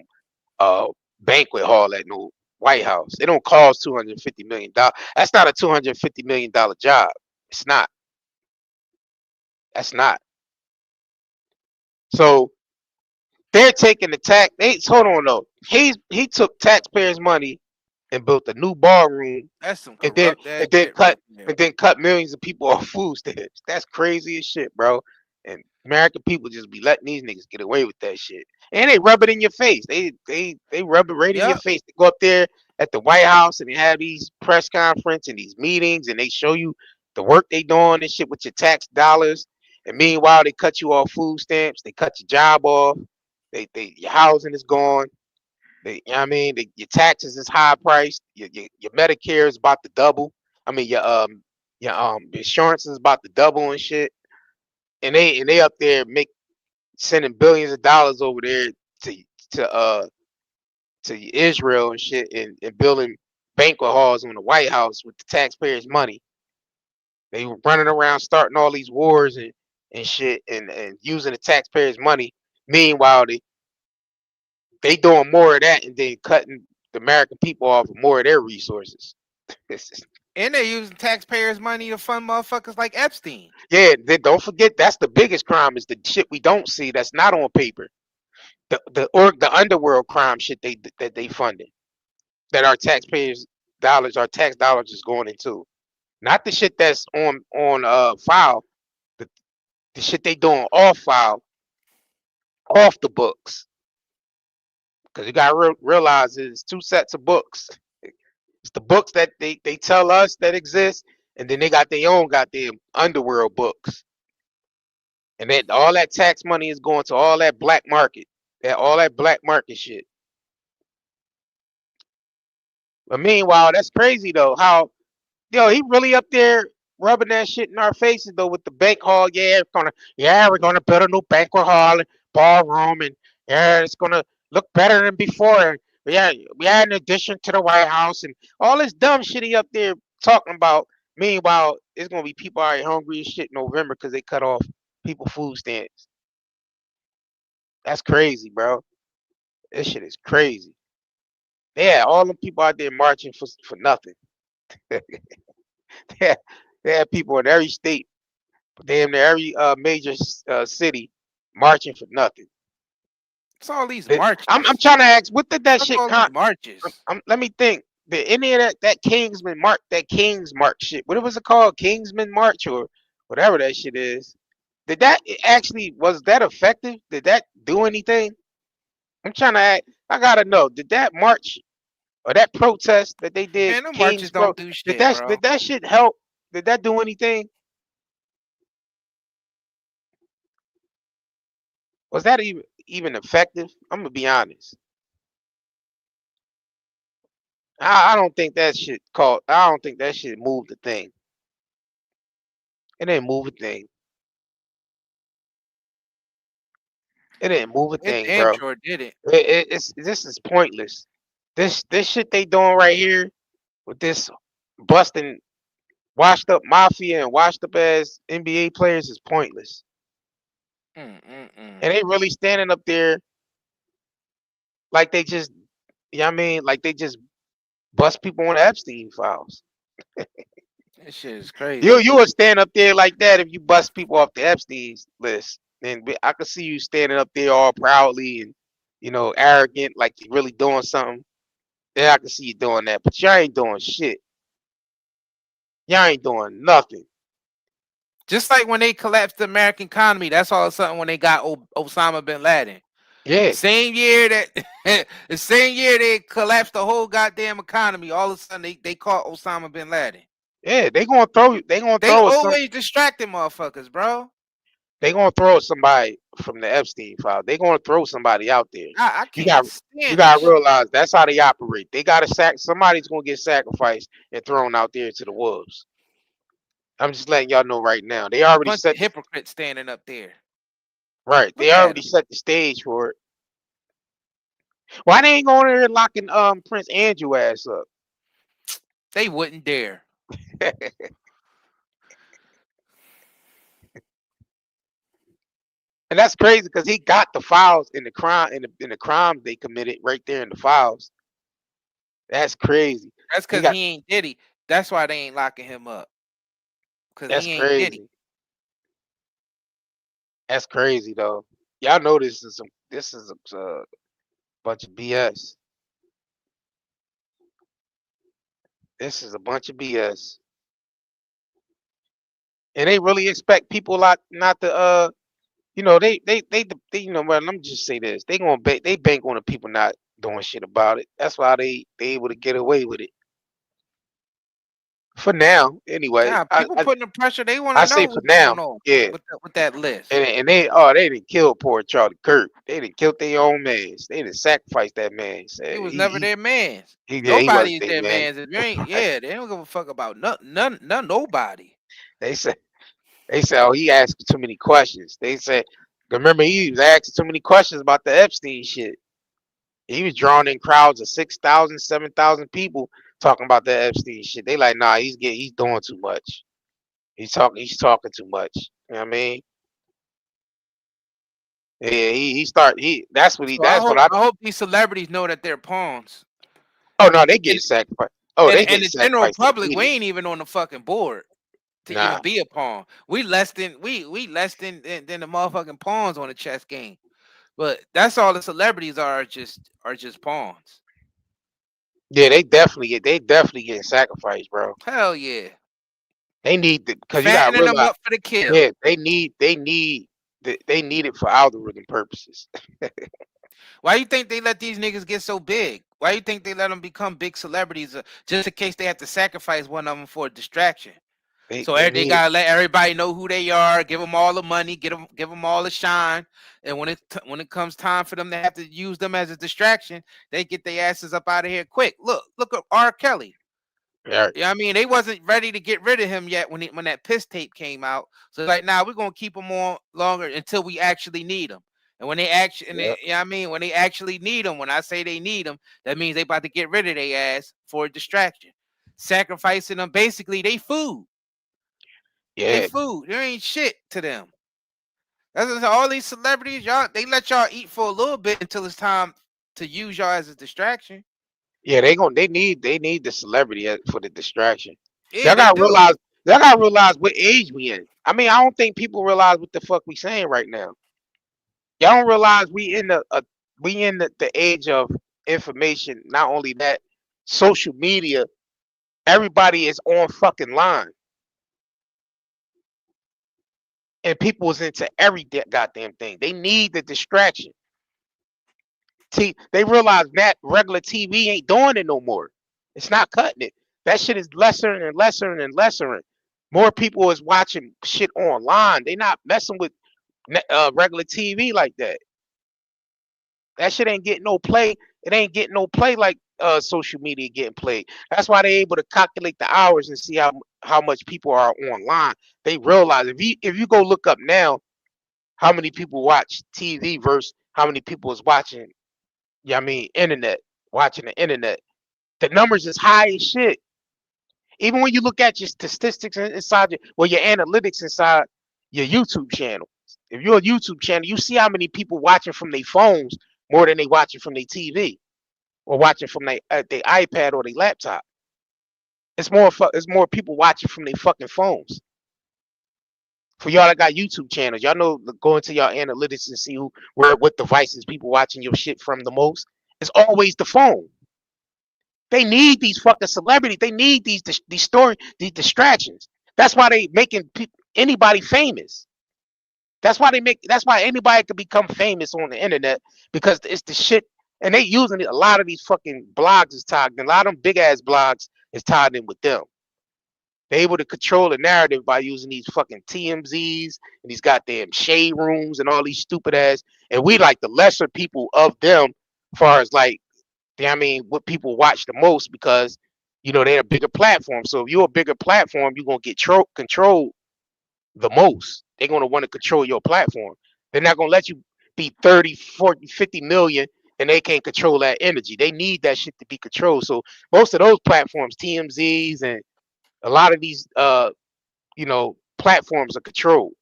banquet hall at no White House. It don't cost 250 million dollars. That's not a 250 million dollar job. It's not. That's not. So they're taking the tax. Hold on though. He took taxpayers' money and built a new ballroom. That's some and then cut millions of people off food stamps. That's crazy as shit, bro. And American people just be letting these niggas get away with that shit. And they rub it in your face. They rub it right in your face. They go up there at the White House and they have these press conference and these meetings and they show you the work they doing and shit with your tax dollars. And meanwhile, they cut you off food stamps. They cut your job off. Your housing is gone. You know what I mean? Your taxes is high priced. Your Medicare is about to double. I mean your insurance is about to double and shit. And they up there sending billions of dollars over there to Israel and shit and building banquet halls on the White House with the taxpayers' money. They were running around starting all these wars and shit and using the taxpayers' money. Meanwhile, they doing more of that and then cutting the American people off of more of their resources. And they're using taxpayers' money to fund motherfuckers like Epstein. Yeah, don't forget that's the biggest crime is the shit we don't see that's not on paper. The underworld crime shit that they funded, that our tax dollars is going into. Not the shit that's on file, the shit they doing off file, off the books. Because you gotta realize it's two sets of books. It's the books that they tell us that exist, and then they got their own goddamn underworld books, and then all that tax money is going to all that black market, all that black market shit. But meanwhile, that's crazy though. How he really up there rubbing that shit in our faces though with the bank hall. We're gonna build a new banquet hall and ballroom, and yeah, it's gonna look better than before. We had an addition to the White House and all this dumb shit he up there talking about. Meanwhile, it's gonna be people out here hungry as shit in November because they cut off people food stamps. That's crazy, bro. This shit is crazy. Yeah, all them people out there marching for nothing. they had people in every state, damn near every major city marching for nothing. It's all these marches. I'm trying to ask, what did that Fuck shit all these marches. let me think. Did any of that Kingsman March, that King's March shit, what was it called? Kingsman March or whatever that shit is. Did that actually, was that effective? Did that do anything? I'm trying to ask, I gotta know, did that march or that protest that they did, Man, them marches don't do shit, bro. did that shit help? Did that do anything? Was that even effective? I'm gonna be honest. I don't think that shit I don't think that shit moved the thing. It didn't move a thing. It didn't move a It thing, damn bro. sure did it. This is pointless. This shit they doing right here with this busting washed up mafia and washed up as NBA players is pointless. And they really standing up there like they just, like they just bust people on the Epstein files. That shit is crazy. You would stand up there like that if you bust people off the Epstein's list. Then I could see you standing up there all proudly and arrogant, like you're really doing something. Then I can see you doing that, but y'all ain't doing shit. Y'all ain't doing nothing. Just like when they collapsed the American economy, that's all of a sudden when they got Osama bin Laden. Yeah. The same year they collapsed the whole goddamn economy, all of a sudden they caught Osama bin Laden. Yeah, they always distracting motherfuckers, bro. They gonna throw somebody from the Epstein file. They gonna throw somebody out there. I can't stand you gotta realize that's how they operate. They gotta somebody's gonna get sacrificed and thrown out there to the wolves. I'm just letting y'all know right now. They already bunch set of hypocrites standing up there. Right. They already set the stage for it. Why they ain't going there locking Prince Andrew ass up? They wouldn't dare. And that's crazy because he got the files in the crimes they committed right there in the files. That's crazy. That's because he ain't Diddy. That's why they ain't locking him up. Because he ain't crazy. Diddy. That's crazy though. Y'all know this is a bunch of BS. This is a bunch of BS. And they really expect people not to they let me just say this. They bank on the people not doing shit about it. That's why they able to get away with it. For now, anyway. Nah, people putting the pressure. They want to know. I say for now, yeah. With that list. And they didn't kill poor Charlie Kirk. They didn't kill their own man. They didn't sacrifice that man. He was never their man. Nobody is their man. If you ain't, they don't give a fuck about nobody. They said, oh, he asked too many questions. They said, remember, he was asking too many questions about the Epstein shit. He was drawing in crowds of 6,000, 7,000 people talking about that Epstein shit. They like, nah, he's doing too much. He's talking too much. You know what I mean? Yeah, that's what I hope these celebrities know that they're pawns. Oh no, they get sacrificed. Oh, they get the general public, we ain't even on the fucking board to even be a pawn. We less than the motherfucking pawns on the chess game. But that's all the celebrities are just pawns. Yeah, they definitely get sacrificed, bro. Hell yeah. They need because you gotta realize them up for the kill. Yeah, they need it for algorithm purposes. Why you think they let these niggas get so big? Why you think they let them become big celebrities just in case they have to sacrifice one of them for a distraction? So They they need gotta let everybody know who they are, give them all the money, give them all the shine, and when it comes time for them to have to use them as a distraction, they get their asses up out of here quick. Look at R. Kelly. yeah, Yeah, I mean they wasn't ready to get rid of him yet when that piss tape came out. So like, now we're gonna keep him on longer until we actually need him. And when they actually, yeah, yeah, I mean when they actually need him, when I say they need him, that means they about to get rid of their ass for a distraction, sacrificing them basically they food. They yeah, food. There ain't shit to them. That's all these celebrities, y'all. They let y'all eat for a little bit until it's time to use y'all as a distraction. yeah. They need the celebrity for the distraction. Yeah, Y'all they gotta do. realize. Y'all gotta realize what age we in. I mean, I don't think people realize what the fuck we saying right now. Y'all don't realize we in the age of information. Not only that, social media. Everybody is on fucking line, and people is into every goddamn thing. They need the distraction. They realize that regular TV ain't doing it no more. It's not cutting it. That shit is lesser and lesser and lesser. More people is watching shit online. They not messing with regular TV like that. That shit ain't getting no play. It ain't getting no play like social media getting played. That's why they able to calculate the hours and see how much people are online. They realize if you go look up now how many people watch TV versus how many people is watching, yeah, I mean internet, watching the internet. The numbers is high as shit. Even when you look at your statistics inside your analytics inside your YouTube channel. If you're a YouTube channel, you see how many people watching from their phones more than they watching from their TV or watching from their iPad or their laptop. It's more people watching from their fucking phones. For y'all that got YouTube channels, y'all know go into y'all analytics and see what devices people watching your shit from the most. It's always the phone. They need these fucking celebrities. They need these distractions. That's why they making anybody famous. That's why anybody could become famous on the internet because it's the shit. And they using it. A lot of these fucking blogs is tied. A lot of them big ass blogs is tied in with them. They able to control the narrative by using these fucking TMZs and these goddamn shade rooms and all these stupid ass. And we like the lesser people of them, as far as like, I mean, what people watch the most because they're a bigger platform. So if you're a bigger platform, you're gonna get controlled the most. They're gonna want to control your platform. They're not gonna let you be 30, 40, 50 million and they can't control that energy. They need that shit to be controlled. So most of those platforms, TMZs and a lot of these platforms are controlled.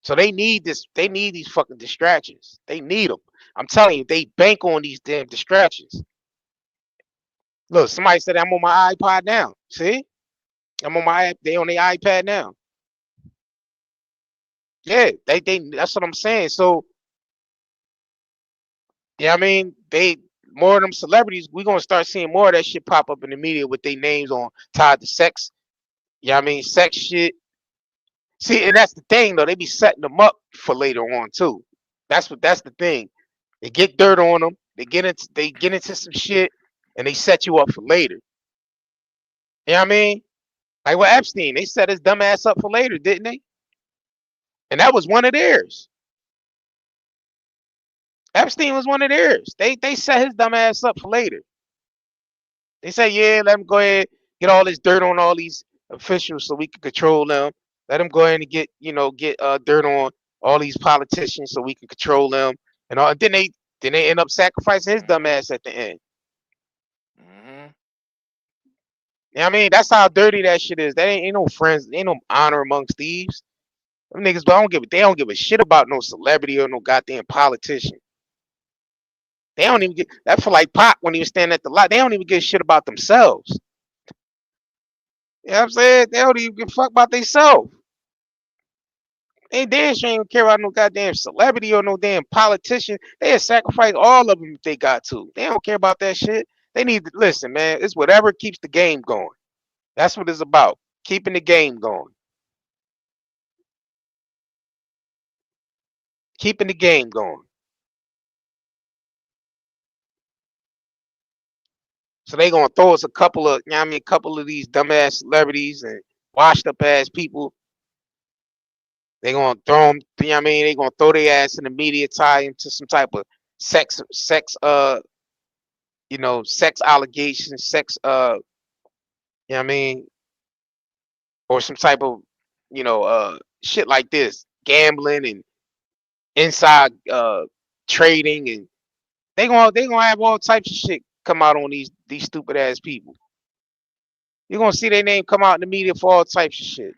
So they need these fucking distractions. They need them. I'm telling you, they bank on these damn distractions. Look, somebody said I'm on my iPod now. See? They on their iPad now. Yeah, they that's what I'm saying. So, yeah, I mean, they more of them celebrities, we're gonna start seeing more of that shit pop up in the media with their names on tied to sex. Yeah, I mean, sex shit. See, and that's the thing though. They be setting them up for later on too. That's the thing. They get dirt on them. They get into some shit, and they set you up for later. You know what I mean? Like with Epstein, they set his dumb ass up for later, didn't they? And that was one of theirs. Epstein was one of theirs. They set his dumb ass up for later. They said, yeah, let him go ahead get all this dirt on all these officials so we can control them. Let him go ahead and get dirt on all these politicians so we can control them. And all. Then they end up sacrificing his dumb ass at the end. Mm-hmm. You know what I mean? That's how dirty that shit is. That ain't no friends, ain't no honor amongst thieves. Them niggas they don't give a shit about no celebrity or no goddamn politician. They don't even get that for like Pop when he was standing at the lot. They don't even give a shit about themselves. You know what I'm saying? They don't even give a fuck about themselves. They damn sure ain't care about no goddamn celebrity or no damn politician. They sacrifice all of them if they got to. They don't care about that shit. They need to listen, man. It's whatever keeps the game going. That's what it's about. Keeping the game going. Keeping the game going. So they gonna throw us a couple of, you know what I mean, a couple of these dumbass celebrities and washed up ass people. They gonna throw them, you know what I mean? They gonna throw their ass in the media, tie into some type of sex, sex allegations, you know what I mean, or some type of, shit like this, gambling and inside trading, and they gonna have all types of shit come out on these stupid ass people. You're gonna see their name come out in the media for all types of shit.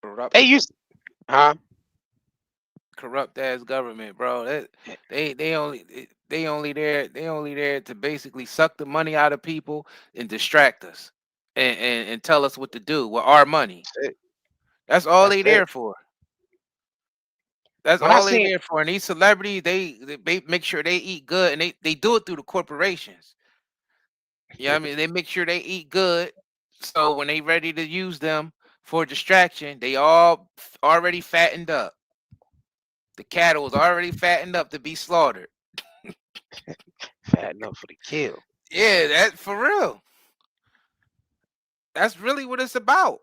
Corrupt, They used, huh? corrupt ass government, bro. That they only there to basically suck the money out of people and distract us and tell us what to do with our money. That's it. That's all That's they it. there for. That's When I all they seen, there for. And these celebrities, they make sure they eat good, and they do it through the corporations. You know what I mean? They make sure they eat good, so when they ready to use them for distraction, they all already fattened up. The cattle was already fattened up to be slaughtered. fat enough for the kill. Yeah, that for real. That's really what it's about.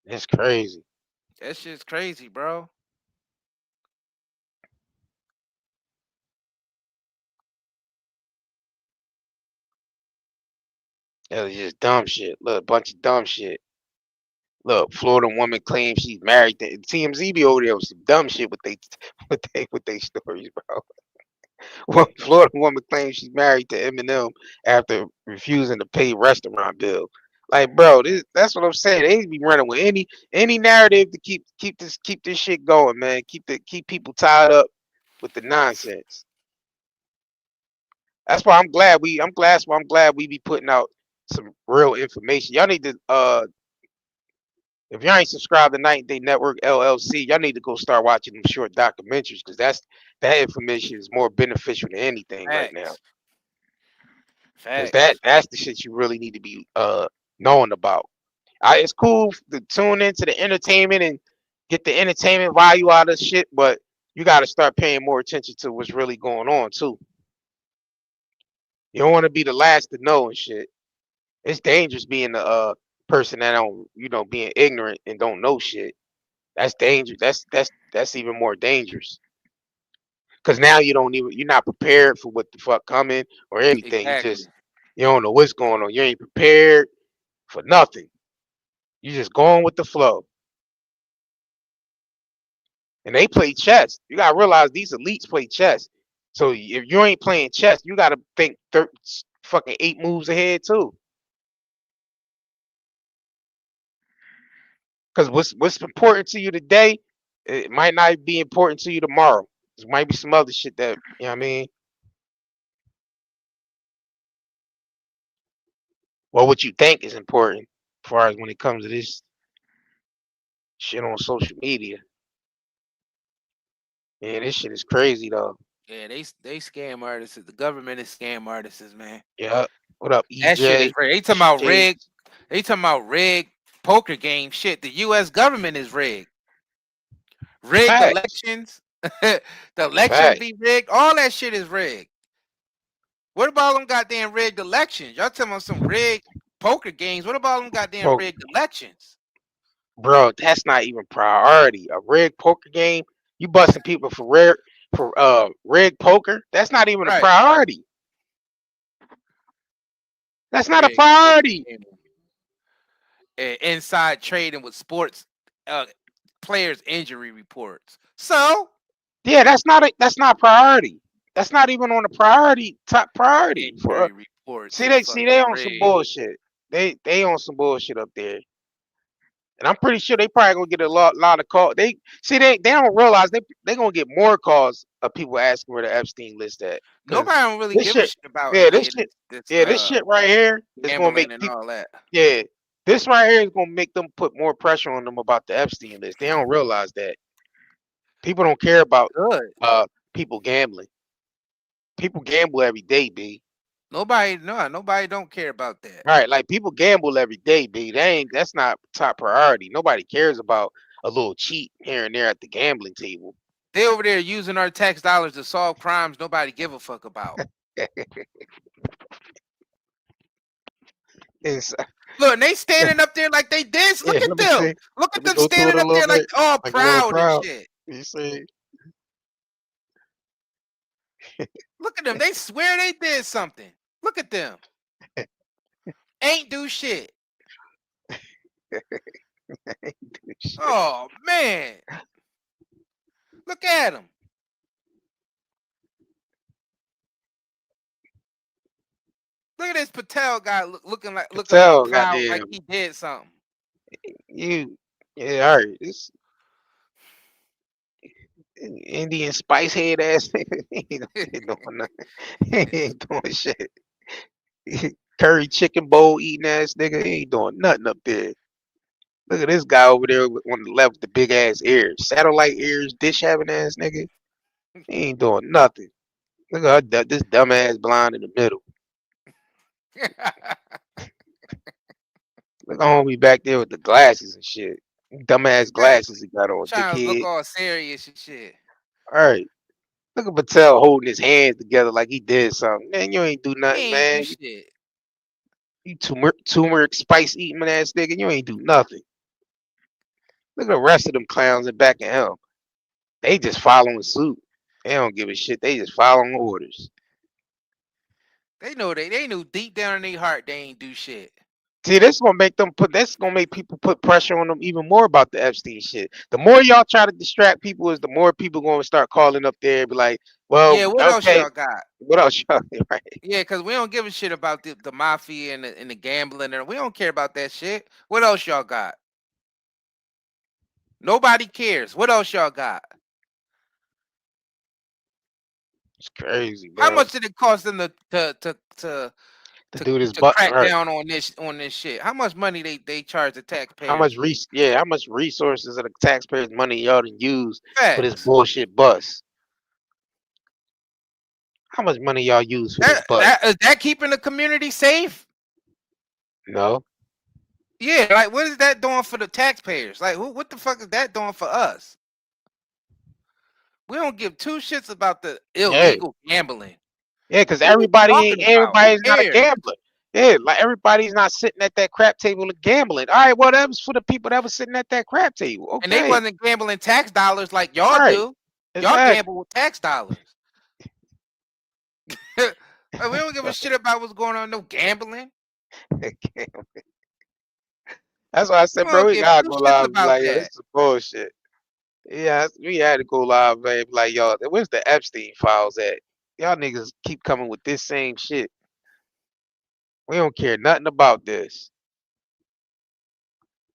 It's crazy. That shit's crazy, bro. It was just dumb shit. Look, a bunch of dumb shit. Look, Florida woman claims she's married to TMZ be over there with some dumb shit with they stories, bro. One Florida woman claims she's married to Eminem after refusing to pay restaurant bill. Like, bro, that's what I'm saying. They be running with any narrative to keep this shit going, man. Keep people tied up with the nonsense. I'm glad we be putting out some real information. Y'all need to if y'all ain't subscribed to Night Day Network LLC, y'all need to go start watching them short documentaries, because that information is more beneficial than anything right now. Facts. Because Facts. that's the shit you really need to be knowing about. It's cool to tune into the entertainment and get the entertainment value out of shit, but you got to start paying more attention to what's really going on too. You don't want to be the last to know and shit. It's dangerous being the person that don't, being ignorant and don't know shit. That's dangerous. That's even more dangerous. Cause now you're not prepared for what the fuck coming or anything. Exactly. You don't know what's going on. You ain't prepared for nothing. You just going with the flow. And they play chess. You gotta realize these elites play chess. So if you ain't playing chess, you gotta think fucking 8 moves ahead too. Cause what's important to you today, it might not be important to you tomorrow. There might be some other shit that, you know what I mean? Well, what you think is important as far as when it comes to this shit on social media. Yeah, this shit is crazy though. Yeah, they scam artists. The government is scam artists, man. Yeah. What up, That shit is EJ? crazy. They talking about Shades? rigged. They talking about rigged poker game shit. The U.S. government is rigged. Rigged Facts. elections. The elections Facts. be rigged. All that shit is rigged. What about them goddamn rigged elections? Y'all talking about some rigged poker games. What about them goddamn Bro, rigged elections? bro, that's not even priority. A rigged poker game, you busting people for rigged poker. That's not even a Right. priority. That's not a Rigged poker priority. game. Inside trading with sports players' injury reports. So Yeah, that's not priority. That's not even on the top priority for us. injury reports See is they fucking on some rigged. bullshit. They on some bullshit up there. And I'm pretty sure they probably gonna get a lot of calls. They don't realize they gonna get more calls of people asking where the Epstein list at. Cause Nobody don't really this give a shit, shit about yeah, yeah, this this shit right here is gonna gambling make and people, all that. yeah, this right here is gonna make them put more pressure on them about the Epstein list. They don't realize that people don't care about Good. people gambling. People gamble every day, B. Nobody don't care about that. Right, like people gamble every day, B. That's not top priority. Nobody cares about a little cheat here and there at the gambling table. They over there using our tax dollars to solve crimes nobody give a fuck about. It's, Look, and they standing up there like they did. Look yeah, at let me them. see. Look Let at me them go through it standing a up little there like bit, all like a little proud and proud. shit. You see, Look at them. They swear they did something. Look at them. Ain't do shit. Oh man. Look at him. Look at this Patel guy looking all Patel, proud like goddamn, he did something. you, yeah, all right, this Indian spice head ass nigga, he ain't doing nothing. He ain't doing shit. Curry chicken bowl eating ass nigga, he ain't doing nothing up there. Look at this guy over there on the left with the big ass ears, satellite ears, dish having ass nigga. He ain't doing nothing. Look at this dumb ass blonde in the middle. Look at homie back there with the glasses and shit. Dumbass glasses he got on, Trying to look dickhead. all serious and shit. All right. Look at Patel holding his hands together like he did something. Man, you ain't do He nothing, ain't do man. shit. You turmeric spice eating ass nigga. You ain't do nothing. Look at the rest of them clowns in back of him. They just following suit. They don't give a shit. They just following orders. They know they knew deep down in their heart they ain't do shit. See, this gonna make people put pressure on them even more about the Epstein shit. The more y'all try to distract people, is the more people gonna start calling up there and be like, well, Yeah, what else okay, y'all got? what else y'all right? Yeah, because we don't give a shit about the mafia and the gambling. And we don't care about that shit. What else y'all got? Nobody cares. What else y'all got? It's crazy, How bro. much did it cost them To do this to but crack right. down on this shit? How much money they charge the How much taxpayers? how much resources of the taxpayers' money y'all done use for this Facts. bullshit bus? How much money y'all use for this bus? Is that keeping the community safe? No. Yeah, like what is that doing for the taxpayers? Like what the fuck is that doing for us? We don't give two shits about the Yeah. illegal gambling. Yeah, because What we talking about? Who everybody's not a cares? gambler. Yeah, like everybody's not sitting at that crap table and gambling. All right, well, that was for the people that was sitting at that crap table. And they Okay. wasn't gambling tax dollars like y'all Right. do. Y'all Exactly. gamble with tax dollars. Like, we don't give a shit about what's going on. No gambling. That's why I said, We bro, don't we give gotta two go shits live and be about like, yo, this that. is bullshit. Yeah, we had to go live, man. Be like, yo, where's the Epstein files at? Y'all niggas keep coming with this same shit. We don't care nothing about this.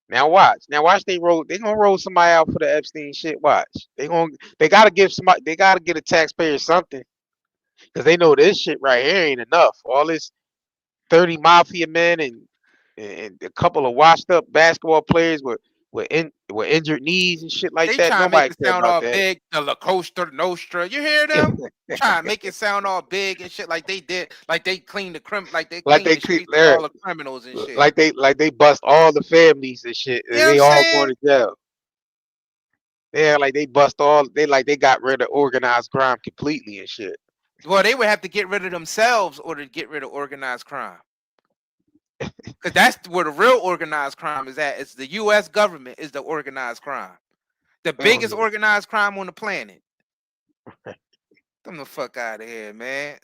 Now watch. They gonna roll somebody out for the Epstein shit. Watch. They gotta give somebody they gotta get a taxpayer something. Cause they know this shit right here ain't enough. All this 30 mafia men and a couple of washed up basketball players with injured knees and shit like They that. try to make Nobody it care sound about all that. big. The La Costa Nostra. You hear them? Try to make it sound all big and shit like they did. Like they clean Like they the keep streets of there. all the criminals and shit. Like they bust all the families and shit. You And know what I'm they all going saying? to jail. Yeah, like they got rid of organized crime completely and shit. Well, they would have to get rid of themselves or to get rid of organized crime. Because that's where the real organized crime is at. It's the U.S. government is the organized crime. The biggest organized crime on the planet. Come the fuck out of here, man.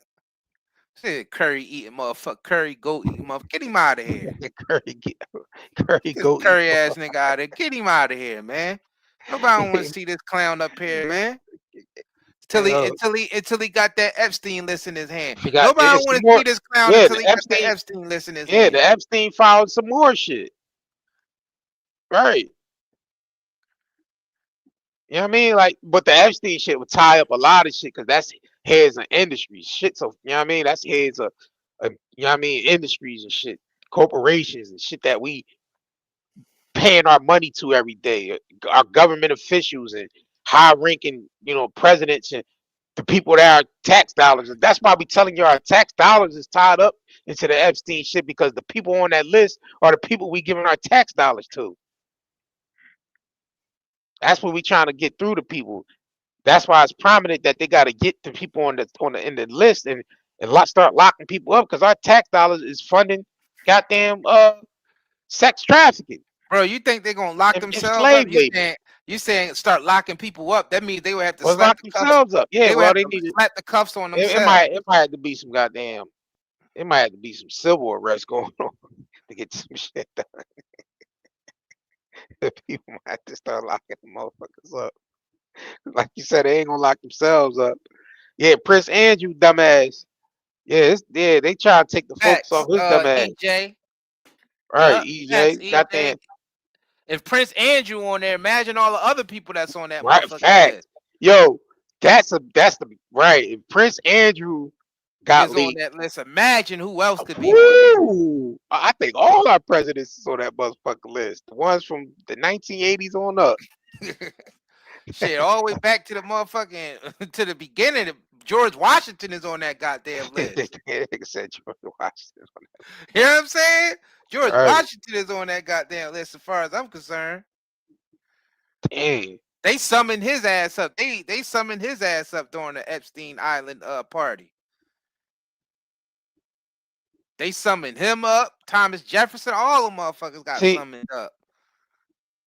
Shit, curry eating motherfucker, curry goat eating motherfucker. Get him out of here. Curry Get this go eat. curry ass nigga out of here. Get him out of here, man. Nobody want to see this clown up here, man. Until he got that Epstein list in his hand. Nobody want Some to more. see this clown Yeah, until the he got the Epstein. Epstein list in his Yeah, hand. the Epstein filed some more shit. Right. You know what I mean? Like, but the Epstein shit would tie up a lot of shit because that's heads of industries. Shit, so you know what I mean? That's heads of you know what I mean, industries and shit, corporations and shit that we paying our money to every day. Our government officials and high ranking, presidents and the people that are tax dollars. That's why we telling you our tax dollars is tied up into the Epstein shit, because the people on that list are the people we giving our tax dollars to. That's what we trying to get through to people. That's why it's prominent that they got to get the people on the in the list and start locking people up, because our tax dollars is funding goddamn sex trafficking Bro, you think they're gonna lock and themselves up? slave labor. You saying start locking people up? That means they would have to Let's slap lock the cuffs. themselves up. Yeah, They would well have they to need to. slap the cuffs on It themselves. might have to be some goddamn. It might have to be some civil arrest going on to get some shit done. People might have to start locking the motherfuckers up. Like you said, they ain't gonna lock themselves up. Yeah, Prince Andrew, dumbass. Yeah, they try to take the focus Facts, off his dumbass. EJ. All right, Yep, facts, EJ. EJ. Goddamn. If Prince Andrew on there, imagine all the other people that's on that Right, motherfucking fact. list. Yo, that's the right. If Prince Andrew got Is on leaked, that list. Imagine who else could be on woo, I think all our presidents is on that motherfucking list. The ones from the 1980s on up. there. Shit, all the way back to the motherfucking to the beginning. George Washington is on that goddamn list. Nigga said George Washington. You know what I'm saying? George Right. Washington is on that goddamn list as far as I'm concerned. Dang. They summoned his ass up. They summoned his ass up during the Epstein Island party. They summoned him up. Thomas Jefferson, all the motherfuckers got summoned up.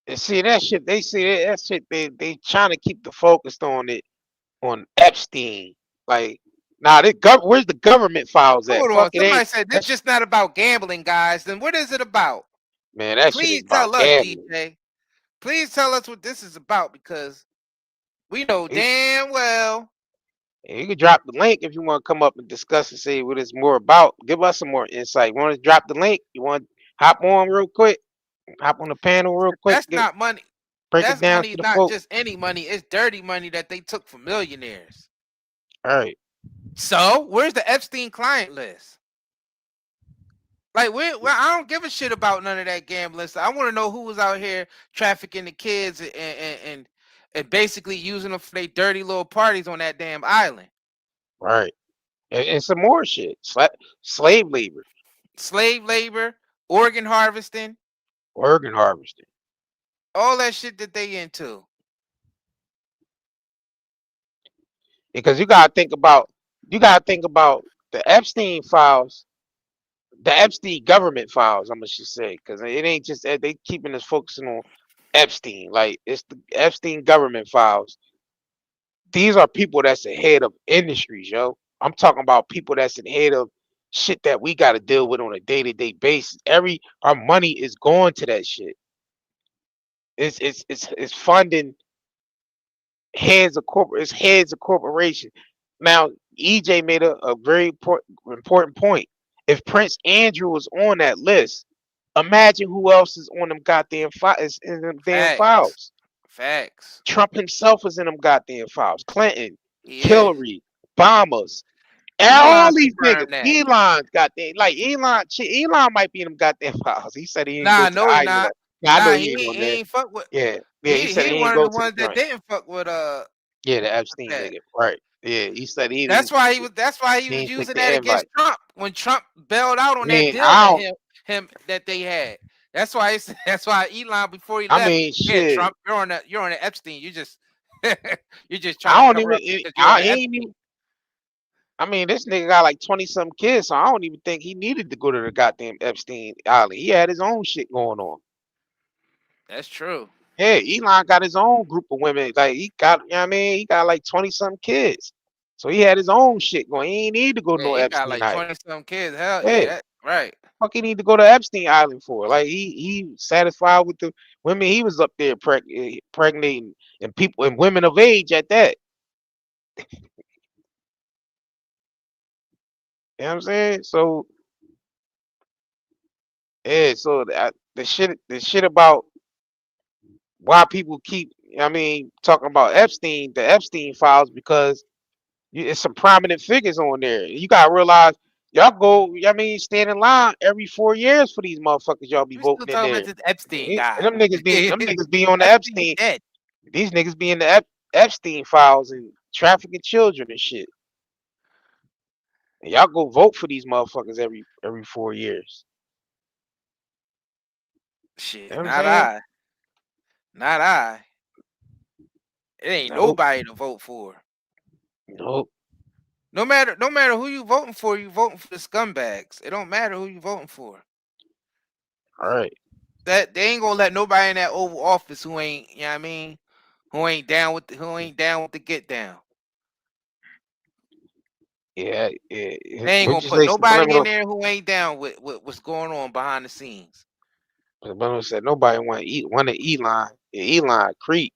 And see that shit. They see that shit. They trying to keep the focus on it on Epstein. Like, nah, where's the government files at? Hold on. Fuck, Somebody said this is just not about gambling, guys. Then what is it about? Man, that shit Please is about tell us, gambling. DJ. Please tell us what this is about, because we know damn well. You can drop the link if you want to come up and discuss and see what it's more about. Give us some more insight. Want to drop the link? You want to hop on real quick? Hop on the panel real quick. That's not money. Break That's it down money, to the not folks. just any money. It's dirty money that they took from millionaires. All right. So where's the Epstein client list? Like, I don't give a shit about none of that gambling stuff. I want to know who was out here trafficking the kids and basically using them for their dirty little parties on that damn island. Right. And some more shit. Slave labor. Slave labor, organ harvesting. Organ harvesting. All that shit that they into. Because you gotta think about the Epstein files, the Epstein government files, I'm gonna just say, because it ain't just they keeping us focusing on Epstein. Like, it's the Epstein government files. These are people that's ahead of industries, yo. I'm talking about people that's ahead of shit that we gotta deal with on a day-to-day basis. Our money is going to that shit. It's funding heads of corporation. Now, EJ made a very important point. If Prince Andrew was on that list, imagine who else is on them goddamn damn files. Facts. Trump himself is in them goddamn files. Clinton, Hillary, Obama's, all these niggas. Elon's goddamn, like Elon might be in them goddamn files. He said he ain't go to the island. I know he ain't fuck with. Yeah, he said he ain't one go of the to ones that didn't fuck with yeah, the Epstein nigga, right? Yeah, he said he. That's why he was using that against Trump when Trump bailed out on that deal that they had. That's why Elon, before he left, shit. Trump, you're on the Epstein. You just you're just trying to cover up. I mean, this nigga got like 20-something kids, so I don't even think he needed to go to the goddamn Epstein Island. He had his own shit going on. That's true. Yeah, Elon got his own group of women. Like, he got, you know what I mean? He got like 20-something kids. So he had his own shit going. He ain't need to go to no Epstein Island. Got like 20-something kids. Hell yeah, right. Fuck, he need to go to Epstein Island for? Like, he satisfied with the women he was up there pregnating and people and women of age at that. You know what I'm saying? So, yeah, so the shit about why people keep, talking about Epstein, the Epstein files, because it's some prominent figures on there. You gotta realize, y'all go, stand in line every 4 years for these motherfuckers y'all be voting in there. This Epstein guy. Them niggas be on the Epstein. These niggas be in the Epstein files, and trafficking children and shit. And y'all go vote for these motherfuckers every 4 years. Shit, You know what I'm not saying? I. Not I. It ain't Nope. nobody to vote for. Nope. No matter who you voting for the scumbags. It don't matter who you voting for. All right. That they ain't gonna let nobody in that Oval Office who ain't, you know what I mean, who ain't down with the get down. Yeah. They ain't gonna put Legislation. nobody in there who ain't down with what's going on behind the scenes. Bonanno said nobody want Elon. Yeah, Elon creep.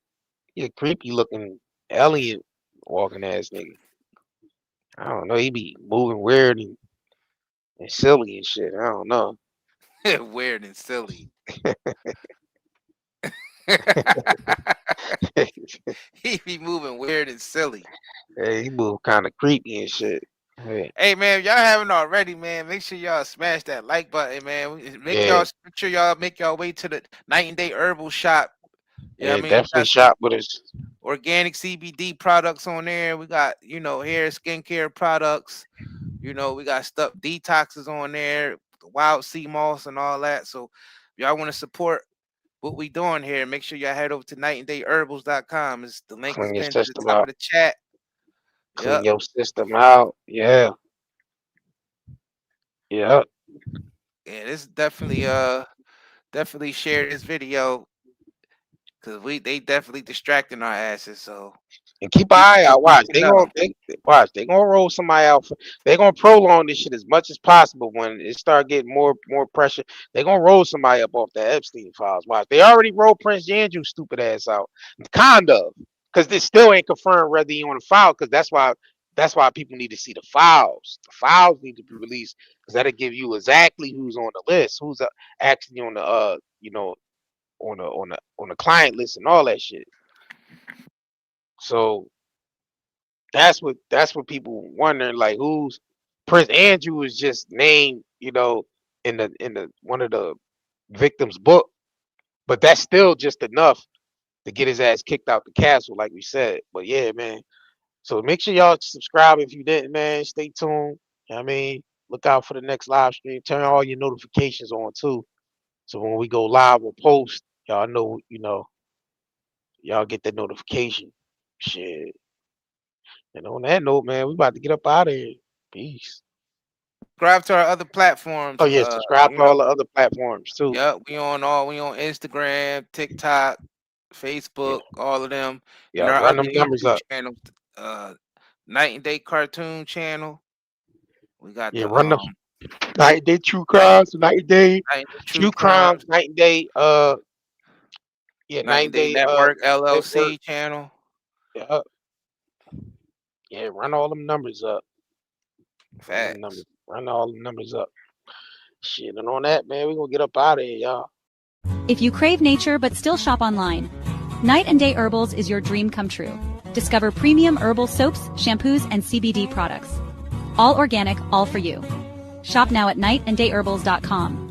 He a creepy looking alien walking ass nigga. I don't know. He be moving weird and silly and shit. I don't know. Weird and silly. He be moving weird and silly. Hey, he move kind of creepy and shit. Hey, Hey man, if y'all haven't already, man, make sure y'all smash that like button, man. Make sure y'all make y'all way to the Night and Day Herbal Shop. yeah, I mean, definitely shop with us. Organic CBD products on there. We got, hair, skincare products. We got stuff, detoxes on there, wild sea moss and all that. So if y'all want to support what we doing here, make sure y'all head over to nightandayherbals.com. The link is Clean your pinned to the system top out. of the chat. Clean your system out. Yeah. Yeah. Yeah, this definitely share this video because they definitely distracting our asses. So And keep an eye out. Watch. They gonna roll somebody out. They gonna prolong this shit as much as possible. When it start getting more pressure, they gonna roll somebody up off the Epstein files. Watch. They already rolled Prince Andrew's stupid ass out. Kind of. Because this still ain't confirmed whether he on the file. Because that's why people need to see the files. The files need to be released because that'll give you exactly who's on the list, who's actually on the on the client list and all that shit. So that's what people wondering, like, who's Prince Andrew is just named, in the one of the victims' book, but that's still just enough to get his ass kicked out the castle, like we said. But yeah, man. So make sure y'all subscribe if you didn't, man. Stay tuned. You know what I mean, look out for the next live stream. Turn all your notifications on too. So when we go live or post, y'all know, y'all get the notification. Shit. And on that note, man, we about to get up out of here. Peace. subscribe to our other platforms. Oh yeah, subscribe to all the other platforms too. Yeah, we on Instagram, TikTok, Facebook, all of them. Yeah, And our run other them numbers YouTube up. channels, Night and Day Cartoon channel. We got Yeah, the run them. Night and Day True Crimes, Night and Day True Crimes, Night and Day Night and Day Network LLC Network. channel. Yeah, run all them numbers up. Facts. Run all them numbers up. Shit, and on that, man, we gonna get up out of here, y'all. If you crave nature but still shop online, Night and Day Herbals is your dream come true. Discover premium herbal soaps, shampoos, and CBD products. All organic, all for you. Shop now at nightandayherbals.com.